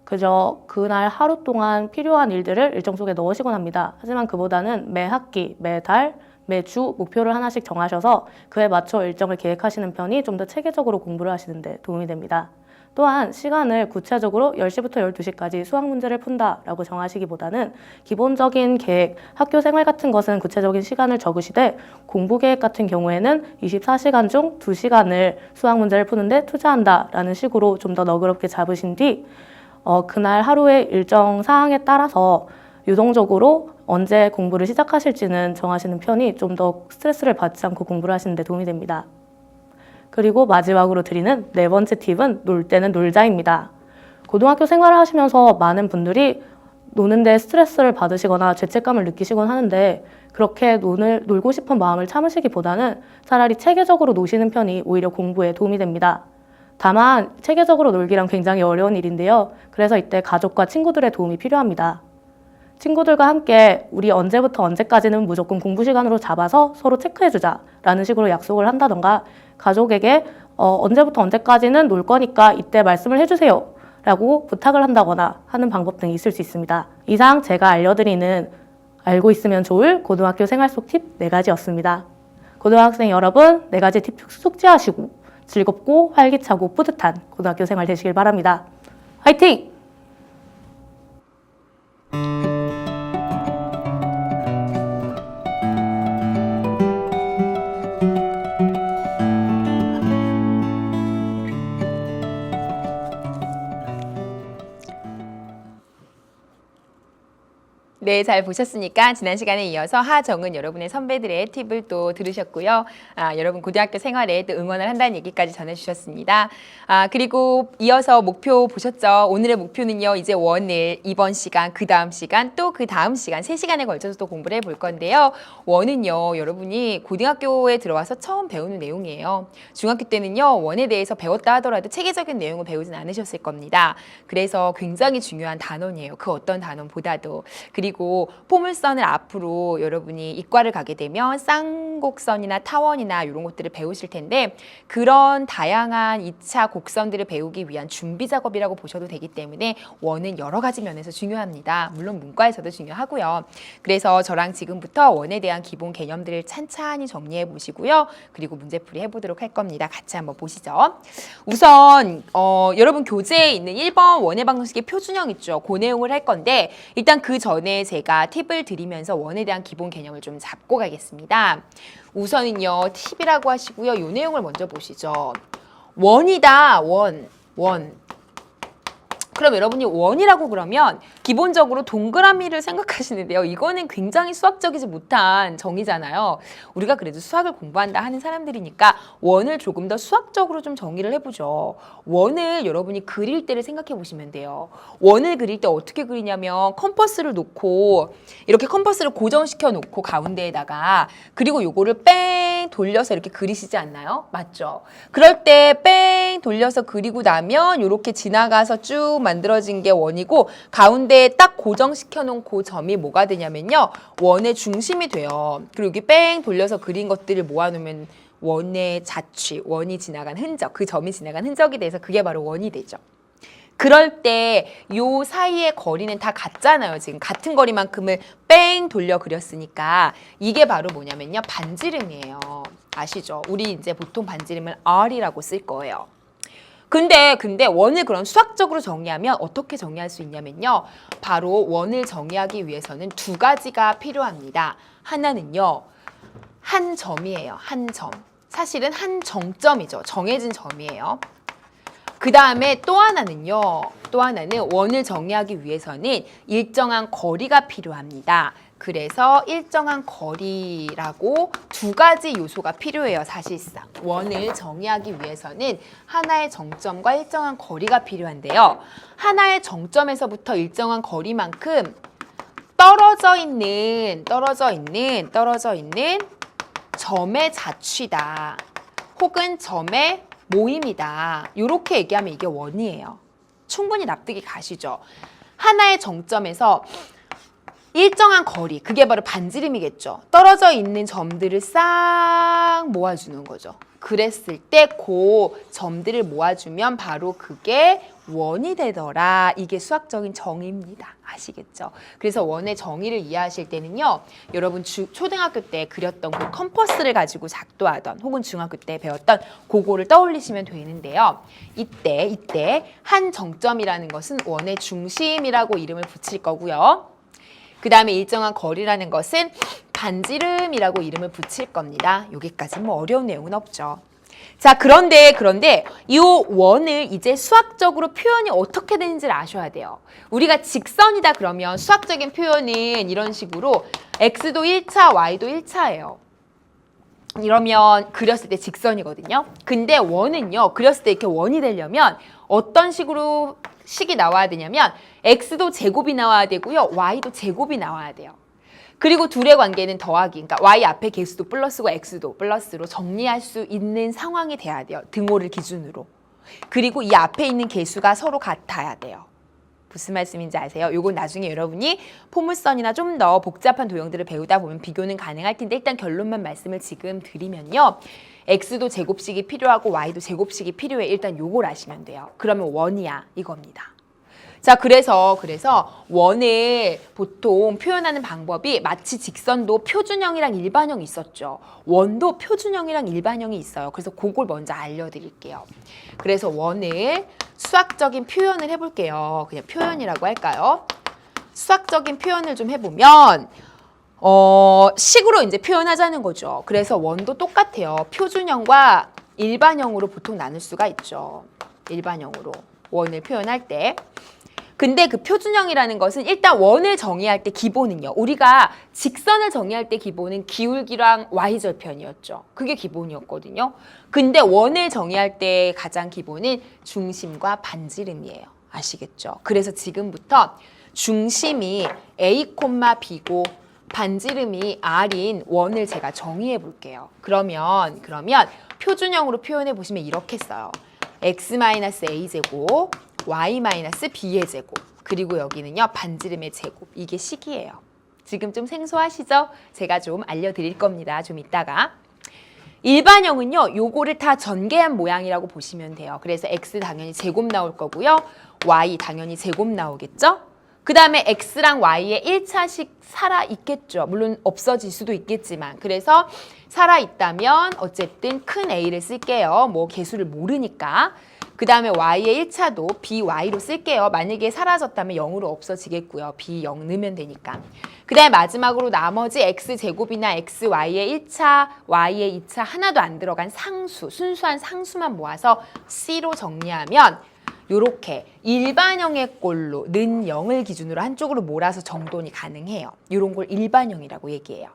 그저 그날 하루 동안 필요한 일들을 일정 속에 넣으시곤 합니다. 하지만 그보다는 매 학기, 매달, 매주 목표를 하나씩 정하셔서 그에 맞춰 일정을 계획하시는 편이 좀 더 체계적으로 공부를 하시는 데 도움이 됩니다. 또한 시간을 구체적으로 10시부터 12시까지 수학 문제를 푼다라고 정하시기보다는 기본적인 계획, 학교 생활 같은 것은 구체적인 시간을 적으시되 공부 계획 같은 경우에는 24시간 중 2시간을 수학 문제를 푸는데 투자한다라는 식으로 좀 더 너그럽게 잡으신 뒤 그날 하루의 일정 사항에 따라서 유동적으로 언제 공부를 시작하실지는 정하시는 편이 좀 더 스트레스를 받지 않고 공부를 하시는 데 도움이 됩니다. 그리고 마지막으로 드리는 네 번째 팁은 놀 때는 놀자입니다. 고등학교 생활을 하시면서 많은 분들이 노는데 스트레스를 받으시거나 죄책감을 느끼시곤 하는데 그렇게 놀고 싶은 마음을 참으시기보다는 차라리 체계적으로 노시는 편이 오히려 공부에 도움이 됩니다. 다만 체계적으로 놀기란 굉장히 어려운 일인데요. 그래서 이때 가족과 친구들의 도움이 필요합니다. 친구들과 함께 우리 언제부터 언제까지는 무조건 공부 시간으로 잡아서 서로 체크해주자 라는 식으로 약속을 한다던가 가족에게 언제부터 언제까지는 놀 거니까 이때 말씀을 해주세요 라고 부탁을 한다거나 하는 방법 등이 있을 수 있습니다. 이상 제가 알려드리는 알고 있으면 좋을 고등학교 생활 속 팁 4가지였습니다. 고등학생 여러분 4가지 팁 숙지하시고 즐겁고 활기차고 뿌듯한 고등학교 생활 되시길 바랍니다. 화이팅! 네, 잘 보셨으니까 지난 시간에 이어서 하정은 여러분의 선배들의 팁을 또 들으셨고요. 여러분 고등학교 생활에 또 응원을 한다는 얘기까지 전해주셨습니다. 그리고 이어서 목표 보셨죠? 오늘의 목표는요. 이제 원을 이번 시간, 그 다음 시간, 또 그 다음 시간 3시간에 걸쳐서 또 공부를 해볼 건데요. 원은요. 여러분이 고등학교에 들어와서 처음 배우는 내용이에요. 중학교 때는요. 원에 대해서 배웠다 하더라도 체계적인 내용을 배우진 않으셨을 겁니다. 그래서 굉장히 중요한 단원이에요. 그 어떤 단원보다도. 그리고 포물선을 앞으로 여러분이 이과를 가게 되면 쌍곡선이나 타원이나 이런 것들을 배우실 텐데 그런 다양한 2차 곡선들을 배우기 위한 준비 작업이라고 보셔도 되기 때문에 원은 여러 가지 면에서 중요합니다. 물론 문과에서도 중요하고요. 그래서 저랑 지금부터 원에 대한 기본 개념들을 찬찬히 정리해 보시고요. 그리고 문제풀이 해보도록 할 겁니다. 같이 한번 보시죠. 우선 여러분 교재에 있는 1번 원의 방정식의 표준형 있죠. 그 내용을 할 건데 일단 그 전에 제가 팁을 드리면서 원에 대한 기본 개념을 좀 잡고 가겠습니다. 우선은요. 팁이라고 하시고요. 이 내용을 먼저 보시죠. 원이다. 원. 그럼 여러분이 원이라고 그러면 기본적으로 동그라미를 생각하시는데요. 이거는 굉장히 수학적이지 못한 정의잖아요. 우리가 그래도 수학을 공부한다 하는 사람들이니까 원을 조금 더 수학적으로 좀 정의를 해보죠. 원을 여러분이 그릴 때를 생각해 보시면 돼요. 원을 그릴 때 어떻게 그리냐면 컴퍼스를 놓고 이렇게 컴퍼스를 고정시켜 놓고 가운데에다가 그리고 요거를 뺑 뺑 돌려서 이렇게 그리시지 않나요? 맞죠? 그럴 때 뺑 돌려서 그리고 나면 이렇게 지나가서 쭉 만들어진 게 원이고 가운데에 딱 고정시켜 놓은 그 점이 뭐가 되냐면요. 원의 중심이 돼요. 그리고 여기 뺑 돌려서 그린 것들을 모아놓으면 원의 자취, 원이 지나간 흔적, 그 점이 지나간 흔적이 돼서 그게 바로 원이 되죠. 그럴 때 요 사이의 거리는 다 같잖아요. 지금 같은 거리만큼을 뺑 돌려 그렸으니까 이게 바로 뭐냐면요. 반지름이에요. 아시죠? 우리 이제 보통 반지름을 R이라고 쓸 거예요. 근데 원을 그럼 수학적으로 정의하면 어떻게 정의할 수 있냐면요. 바로 원을 정의하기 위해서는 두 가지가 필요합니다. 하나는요. 한 점이에요. 한 점. 사실은 한 정점이죠. 정해진 점이에요. 그 다음에 또 하나는요. 또 하나는 원을 정의하기 위해서는 일정한 거리가 필요합니다. 그래서 일정한 거리라고 두 가지 요소가 필요해요. 사실상. 원을 정의하기 위해서는 하나의 정점과 일정한 거리가 필요한데요. 하나의 정점에서부터 일정한 거리만큼 떨어져 있는 점의 자취다. 혹은 점의 모임이다. 이렇게 얘기하면 이게 원이에요. 충분히 납득이 가시죠? 하나의 정점에서 일정한 거리, 그게 바로 반지름이겠죠. 떨어져 있는 점들을 싹 모아주는 거죠. 그랬을 때 그 점들을 모아주면 바로 그게 원이 되더라. 이게 수학적인 정의입니다. 아시겠죠? 그래서 원의 정의를 이해하실 때는요. 여러분 초등학교 때 그렸던 그 컴퍼스를 가지고 작도하던 혹은 중학교 때 배웠던 그거를 떠올리시면 되는데요. 이때 한 정점이라는 것은 원의 중심이라고 이름을 붙일 거고요. 그 다음에 일정한 거리라는 것은 반지름이라고 이름을 붙일 겁니다. 여기까지 뭐 어려운 내용은 없죠. 자, 그런데 이 원을 이제 수학적으로 표현이 어떻게 되는지를 아셔야 돼요. 우리가 직선이다 그러면 수학적인 표현은 이런 식으로 x도 1차, y도 1차예요. 이러면 그렸을 때 직선이거든요. 근데 원은요. 그렸을 때 이렇게 원이 되려면 어떤 식으로 식이 나와야 되냐면 x도 제곱이 나와야 되고요. y도 제곱이 나와야 돼요. 그리고 둘의 관계는 더하기, 그러니까 y 앞에 개수도 플러스고 x도 플러스로 정리할 수 있는 상황이 돼야 돼요. 등호를 기준으로. 그리고 이 앞에 있는 개수가 서로 같아야 돼요. 무슨 말씀인지 아세요? 요건 나중에 여러분이 포물선이나 좀 더 복잡한 도형들을 배우다 보면 비교는 가능할 텐데 일단 결론만 말씀을 지금 드리면요. x도 제곱식이 필요하고 y도 제곱식이 필요해. 일단 요걸 아시면 돼요. 그러면 원이야 이겁니다. 자, 그래서 원을 보통 표현하는 방법이 마치 직선도 표준형이랑 일반형이 있었죠. 원도 표준형이랑 일반형이 있어요. 그래서 그걸 먼저 알려드릴게요. 그래서 원을 수학적인 표현을 해볼게요. 그냥 표현이라고 할까요? 수학적인 표현을 좀 해보면 식으로 이제 표현하자는 거죠. 그래서 원도 똑같아요. 표준형과 일반형으로 보통 나눌 수가 있죠. 일반형으로 원을 표현할 때. 근데 그 표준형이라는 것은 일단 원을 정의할 때 기본은요. 우리가 직선을 정의할 때 기본은 기울기랑 y절편이었죠. 그게 기본이었거든요. 근데 원을 정의할 때 가장 기본은 중심과 반지름이에요. 아시겠죠? 그래서 지금부터 중심이 a, b고 반지름이 r인 원을 제가 정의해 볼게요. 그러면 표준형으로 표현해 보시면 이렇게 써요. x-a제곱 y-b의 제곱 그리고 여기는요 반지름의 제곱 이게 식이에요. 지금 좀 생소하시죠? 제가 좀 알려드릴 겁니다. 좀 이따가. 일반형은요 요거를 다 전개한 모양이라고 보시면 돼요. 그래서 x 당연히 제곱 나올 거고요. y 당연히 제곱 나오겠죠? 그 다음에 x랑 y의 1차식 살아있겠죠. 물론 없어질 수도 있겠지만 그래서 살아있다면 어쨌든 큰 a를 쓸게요. 뭐 개수를 모르니까. 그 다음에 y의 1차도 by로 쓸게요. 만약에 사라졌다면 0으로 없어지겠고요. b 0 넣으면 되니까. 그 다음에 마지막으로 나머지 x제곱이나 xy의 1차, y의 2차 하나도 안 들어간 상수, 순수한 상수만 모아서 c로 정리하면 요렇게 일반형의 꼴로 는 0을 기준으로 한쪽으로 몰아서 정돈이 가능해요. 이런 걸 일반형이라고 얘기해요.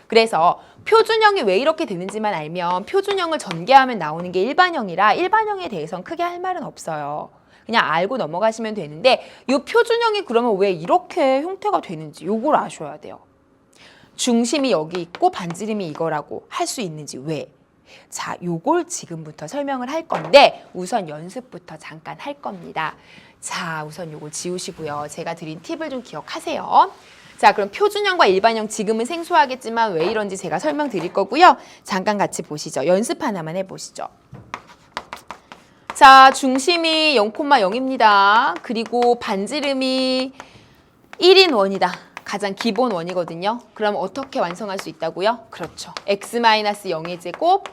그래서 표준형이 왜 이렇게 되는지만 알면 표준형을 전개하면 나오는 게 일반형이라 일반형에 대해서는 크게 할 말은 없어요. 그냥 알고 넘어가시면 되는데 이 표준형이 그러면 왜 이렇게 형태가 되는지 요걸 아셔야 돼요. 중심이 여기 있고 반지름이 이거라고 할 수 있는지 왜? 자, 요걸 지금부터 설명을 할 건데 우선 연습부터 잠깐 할 겁니다. 자, 우선 요걸 지우시고요. 제가 드린 팁을 좀 기억하세요. 자, 그럼 표준형과 일반형 지금은 생소하겠지만 왜 이런지 제가 설명드릴 거고요. 잠깐 같이 보시죠. 연습 하나만 해보시죠. 자, 중심이 0,0입니다. 그리고 반지름이 1인 원이다. 가장 기본 원이거든요. 그럼 어떻게 완성할 수 있다고요? 그렇죠. x-0의 제곱,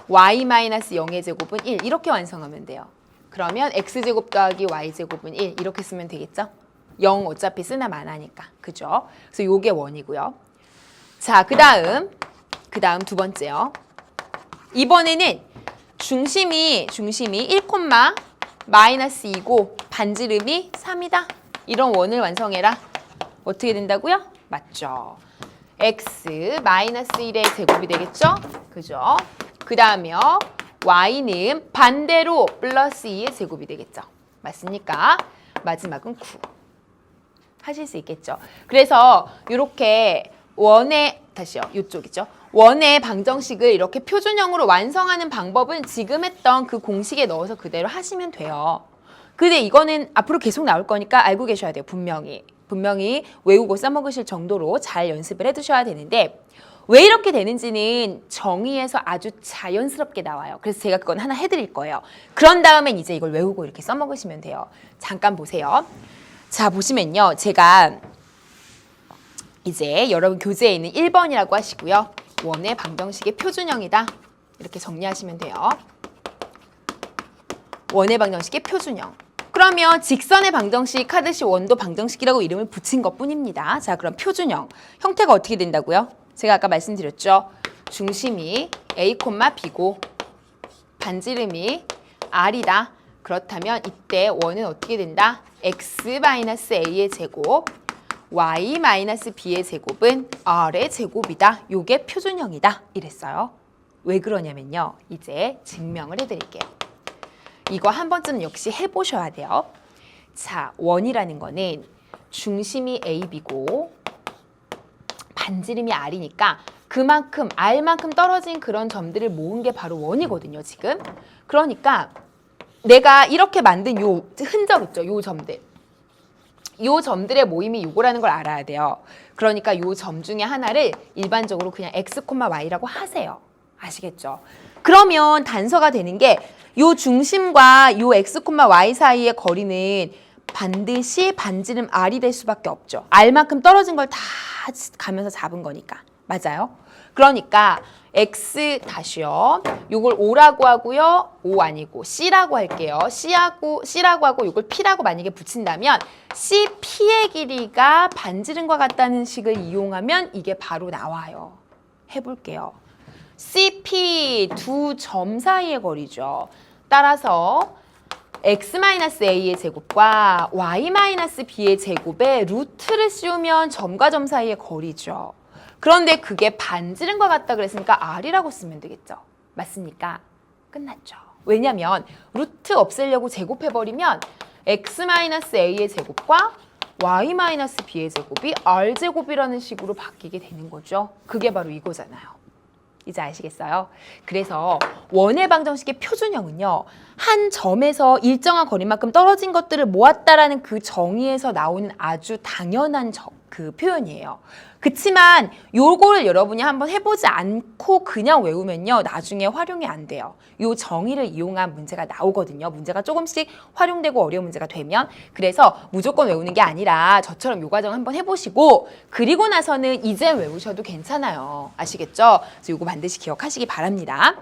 y-0의 제곱은 1. 이렇게 완성하면 돼요. 그러면 x제곱 더하기 y제곱은 1. 이렇게 쓰면 되겠죠? 0 어차피 쓰나 마나니까. 그죠? 그래서 요게 원이고요. 자, 그 다음 두 번째요. 이번에는 중심이 1,-2고 반지름이 3이다. 이런 원을 완성해라. 어떻게 된다고요? 맞죠. x-1의 제곱이 되겠죠? 그죠? 그 다음에요. y는 반대로 플러스 2의 제곱이 되겠죠. 맞습니까? 마지막은 9. 하실 수 있겠죠. 그래서 이렇게 다시요. 이쪽이죠. 원의 방정식을 이렇게 표준형으로 완성하는 방법은 지금 했던 그 공식에 넣어서 그대로 하시면 돼요. 근데 이거는 앞으로 계속 나올 거니까 알고 계셔야 돼요. 분명히 외우고 써먹으실 정도로 잘 연습을 해두셔야 되는데 왜 이렇게 되는지는 정의에서 아주 자연스럽게 나와요. 그래서 제가 그건 하나 해드릴 거예요. 그런 다음엔 이제 이걸 외우고 이렇게 써먹으시면 돼요. 잠깐 보세요. 자, 보시면요. 제가 이제 여러분 교재에 있는 1번이라고 하시고요. 원의 방정식의 표준형이다. 이렇게 정리하시면 돼요. 원의 방정식의 표준형. 그러면 직선의 방정식 하듯이 원도 방정식이라고 이름을 붙인 것뿐입니다. 자, 그럼 표준형. 형태가 어떻게 된다고요? 제가 아까 말씀드렸죠. 중심이 A, B고 반지름이 R이다. 그렇다면 이때 원은 어떻게 된다? x-a의 제곱, y-b의 제곱은 r의 제곱이다. 요게 표준형이다. 이랬어요. 왜 그러냐면요. 이제 증명을 해드릴게요. 이거 한 번쯤은 역시 해보셔야 돼요. 자, 원이라는 거는 중심이 AB고 반지름이 R이니까 그만큼 R만큼 떨어진 그런 점들을 모은 게 바로 원이거든요. 지금. 그러니까 내가 이렇게 만든 요 흔적 있죠. 요 점들. 요 점들의 모임이 요거라는 걸 알아야 돼요. 그러니까 요 점 중에 하나를 일반적으로 그냥 x, y라고 하세요. 아시겠죠? 그러면 단서가 되는 게 요 중심과 요 x, y 사이의 거리는 반드시 반지름 r이 될 수밖에 없죠. r만큼 떨어진 걸 다 가면서 잡은 거니까. 맞아요? 그러니까 x 다시요. 요걸 O라고 하고요. O 아니고 C라고 할게요. C라고 하고 요걸 P라고 만약에 붙인다면 CP의 길이가 반지름과 같다는 식을 이용하면 이게 바로 나와요. 해볼게요. CP 두 점 사이의 거리죠. 따라서 x-a의 제곱과 y-b의 제곱에 루트를 씌우면 점과 점 사이의 거리죠. 그런데 그게 반지름과 같다 그랬으니까 r이라고 쓰면 되겠죠. 맞습니까? 끝났죠. 왜냐면 루트 없애려고 제곱해버리면 x-a의 제곱과 y-b의 제곱이 r제곱이라는 식으로 바뀌게 되는 거죠. 그게 바로 이거잖아요. 이제 아시겠어요? 그래서 원의 방정식의 표준형은요. 한 점에서 일정한 거리만큼 떨어진 것들을 모았다라는 그 정의에서 나오는 아주 당연한 그 표현이에요. 그치만 요거를 여러분이 한번 해보지 않고 그냥 외우면요. 나중에 활용이 안 돼요. 요 정의를 이용한 문제가 나오거든요. 문제가 조금씩 활용되고 어려운 문제가 되면. 그래서 무조건 외우는 게 아니라 저처럼 요 과정 한번 해보시고 그리고 나서는 이제 외우셔도 괜찮아요. 아시겠죠? 그래서 요거 반드시 기억하시기 바랍니다.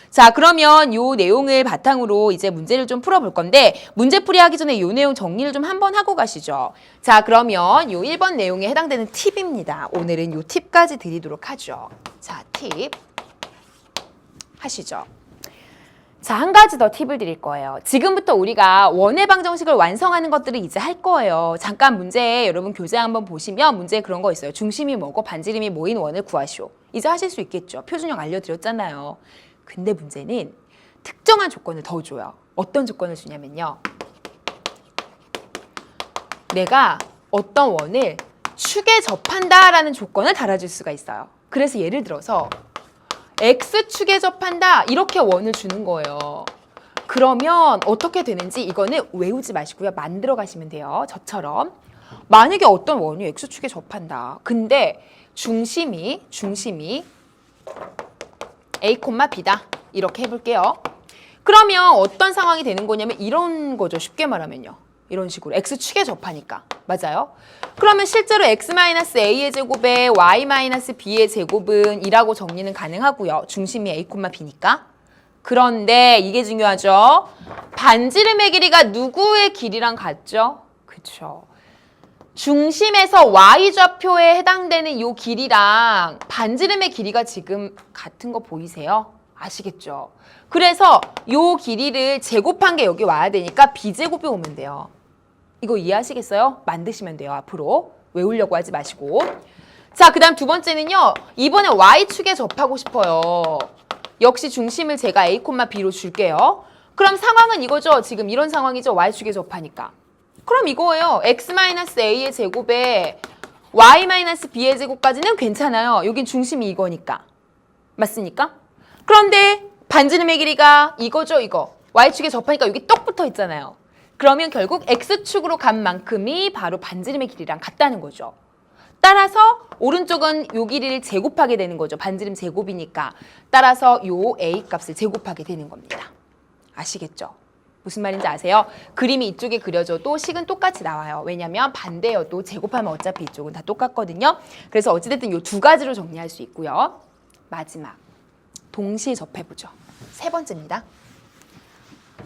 자, 그러면 요 내용을 바탕으로 이제 문제를 좀 풀어볼 건데 문제풀이 하기 전에 요 내용 정리를 좀 한번 하고 가시죠. 자, 그러면 요 1번 내용에 해당되는 팁입니다. 오늘은 요 팁까지 드리도록 하죠. 자, 팁 하시죠. 자, 한 가지 더 팁을 드릴 거예요. 지금부터 우리가 원의 방정식을 완성하는 것들을 이제 할 거예요. 잠깐 문제 여러분 교재 한번 보시면 문제에 그런 거 있어요. 중심이 뭐고 반지름이 뭐인 원을 구하시오. 이제 하실 수 있겠죠. 표준형 알려드렸잖아요. 근데 문제는 특정한 조건을 더 줘요. 어떤 조건을 주냐면요. 내가 어떤 원을 축에 접한다라는 조건을 달아줄 수가 있어요. 그래서 예를 들어서 X축에 접한다 이렇게 원을 주는 거예요. 그러면 어떻게 되는지 이거는 외우지 마시고요. 만들어 가시면 돼요. 저처럼. 만약에 어떤 원이 X축에 접한다. 근데 중심이 A, B다. 이렇게 해볼게요. 그러면 어떤 상황이 되는 거냐면 이런 거죠. 쉽게 말하면요. 이런 식으로 X축에 접하니까. 맞아요? 그러면 실제로 X-A의 제곱에 Y-B의 제곱은 2라고 정리는 가능하고요. 중심이 A, B니까. 그런데 이게 중요하죠. 반지름의 길이가 누구의 길이랑 같죠? 그쵸. 중심에서 Y좌표에 해당되는 이 길이랑 반지름의 길이가 지금 같은 거 보이세요? 아시겠죠? 그래서 이 길이를 제곱한 게 여기 와야 되니까 B제곱이 오면 돼요. 이거 이해하시겠어요? 만드시면 돼요. 앞으로. 외우려고 하지 마시고. 자, 그 다음 두 번째는요. 이번에 Y축에 접하고 싶어요. 역시 중심을 제가 A, B로 줄게요. 그럼 상황은 이거죠. 지금 이런 상황이죠. Y축에 접하니까. 그럼 이거예요. X-A의 제곱에 Y-B의 제곱까지는 괜찮아요. 여긴 중심이 이거니까. 맞습니까? 그런데 반지름의 길이가 이거죠. 이거. Y축에 접하니까 여기 똑 붙어 있잖아요. 그러면 결국 X축으로 간 만큼이 바로 반지름의 길이랑 같다는 거죠. 따라서 오른쪽은 요 길이를 제곱하게 되는 거죠. 반지름 제곱이니까. 따라서 요 A 값을 제곱하게 되는 겁니다. 아시겠죠? 무슨 말인지 아세요? 그림이 이쪽에 그려져도 식은 똑같이 나와요. 왜냐면 반대여도 제곱하면 어차피 이쪽은 다 똑같거든요. 그래서 어찌됐든 요 두 가지로 정리할 수 있고요. 마지막, 동시에 접해보죠. 세 번째입니다.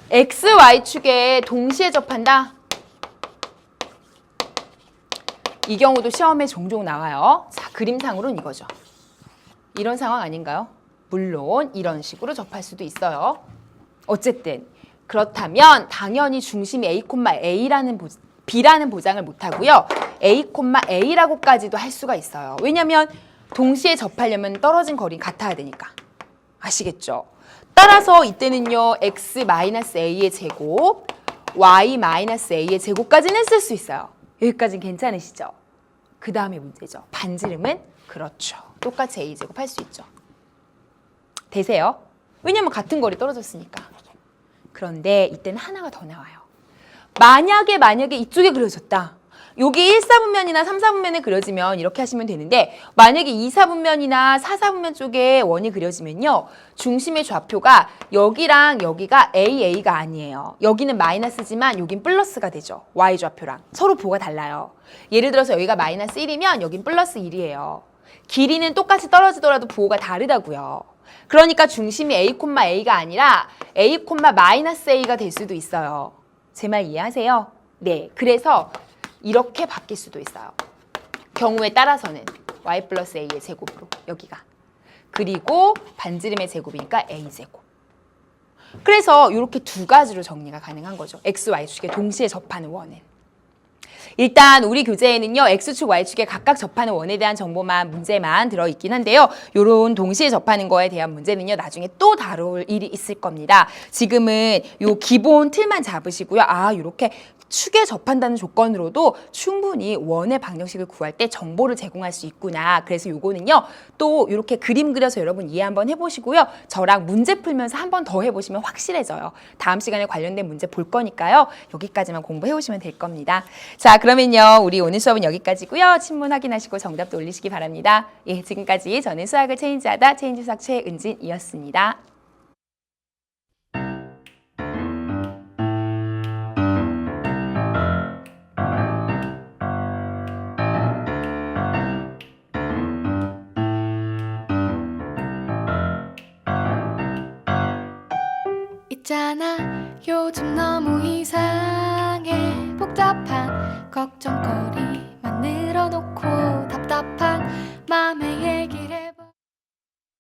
X, Y축에 동시에 접한다. 이 경우도 시험에 종종 나와요. 자, 그림상으로는 이거죠. 이런 상황 아닌가요? 물론 이런 식으로 접할 수도 있어요. 어쨌든 그렇다면 당연히 중심이 A, B라는 보장을 못하고요. A, A라고까지도 할 수가 있어요. 왜냐하면 동시에 접하려면 떨어진 거리 같아야 되니까. 아시겠죠? 따라서 이때는요. X-A의 제곱, Y-A의 제곱까지는 쓸 수 있어요. 여기까지는 괜찮으시죠? 그 다음에 문제죠. 반지름은 그렇죠. 똑같이 A제곱 할 수 있죠. 되세요? 왜냐면 같은 거리 떨어졌으니까. 그런데 이때는 하나가 더 나와요. 만약에 이쪽에 그려졌다. 여기 1사분면이나 3사분면에 그려지면 이렇게 하시면 되는데 만약에 2사분면이나 4사분면 쪽에 원이 그려지면요. 중심의 좌표가 여기랑 여기가 AA가 아니에요. 여기는 마이너스지만 여긴 플러스가 되죠. Y좌표랑. 서로 보가 달라요. 예를 들어서 여기가 마이너스 1이면 여긴 플러스 1이에요. 길이는 똑같이 떨어지더라도 부호가 다르다고요. 그러니까 중심이 A,A가 아니라 A,-A가 될 수도 있어요. 제 말 이해하세요? 네. 그래서 이렇게 바뀔 수도 있어요. 경우에 따라서는 y 플러스 a의 제곱으로 여기가. 그리고 반지름의 제곱이니까 a제곱. 그래서 이렇게 두 가지로 정리가 가능한 거죠. x, y축에 동시에 접하는 원은. 일단 우리 교재에는요. X축, Y축에 각각 접하는 원에 대한 정보만 문제만 들어있긴 한데요. 요런 동시에 접하는 거에 대한 문제는요. 나중에 또 다룰 일이 있을 겁니다. 지금은 요 기본 틀만 잡으시고요. 아, 요렇게 축에 접한다는 조건으로도 충분히 원의 방정식을 구할 때 정보를 제공할 수 있구나. 그래서 요거는요. 또 이렇게 그림 그려서 여러분 이해 한번 해보시고요. 저랑 문제 풀면서 한 번 더 해보시면 확실해져요. 다음 시간에 관련된 문제 볼 거니까요. 여기까지만 공부해 오시면 될 겁니다. 자, 그러면요. 우리 오늘 수업은 여기까지고요. 친문 확인하시고 정답도 올리시기 바랍니다. 예, 지금까지 저는 수학을 체인지하다 체인지 수학 최은진이었습니다. 있잖아 요즘 너무 이상해 복잡한 걱정거리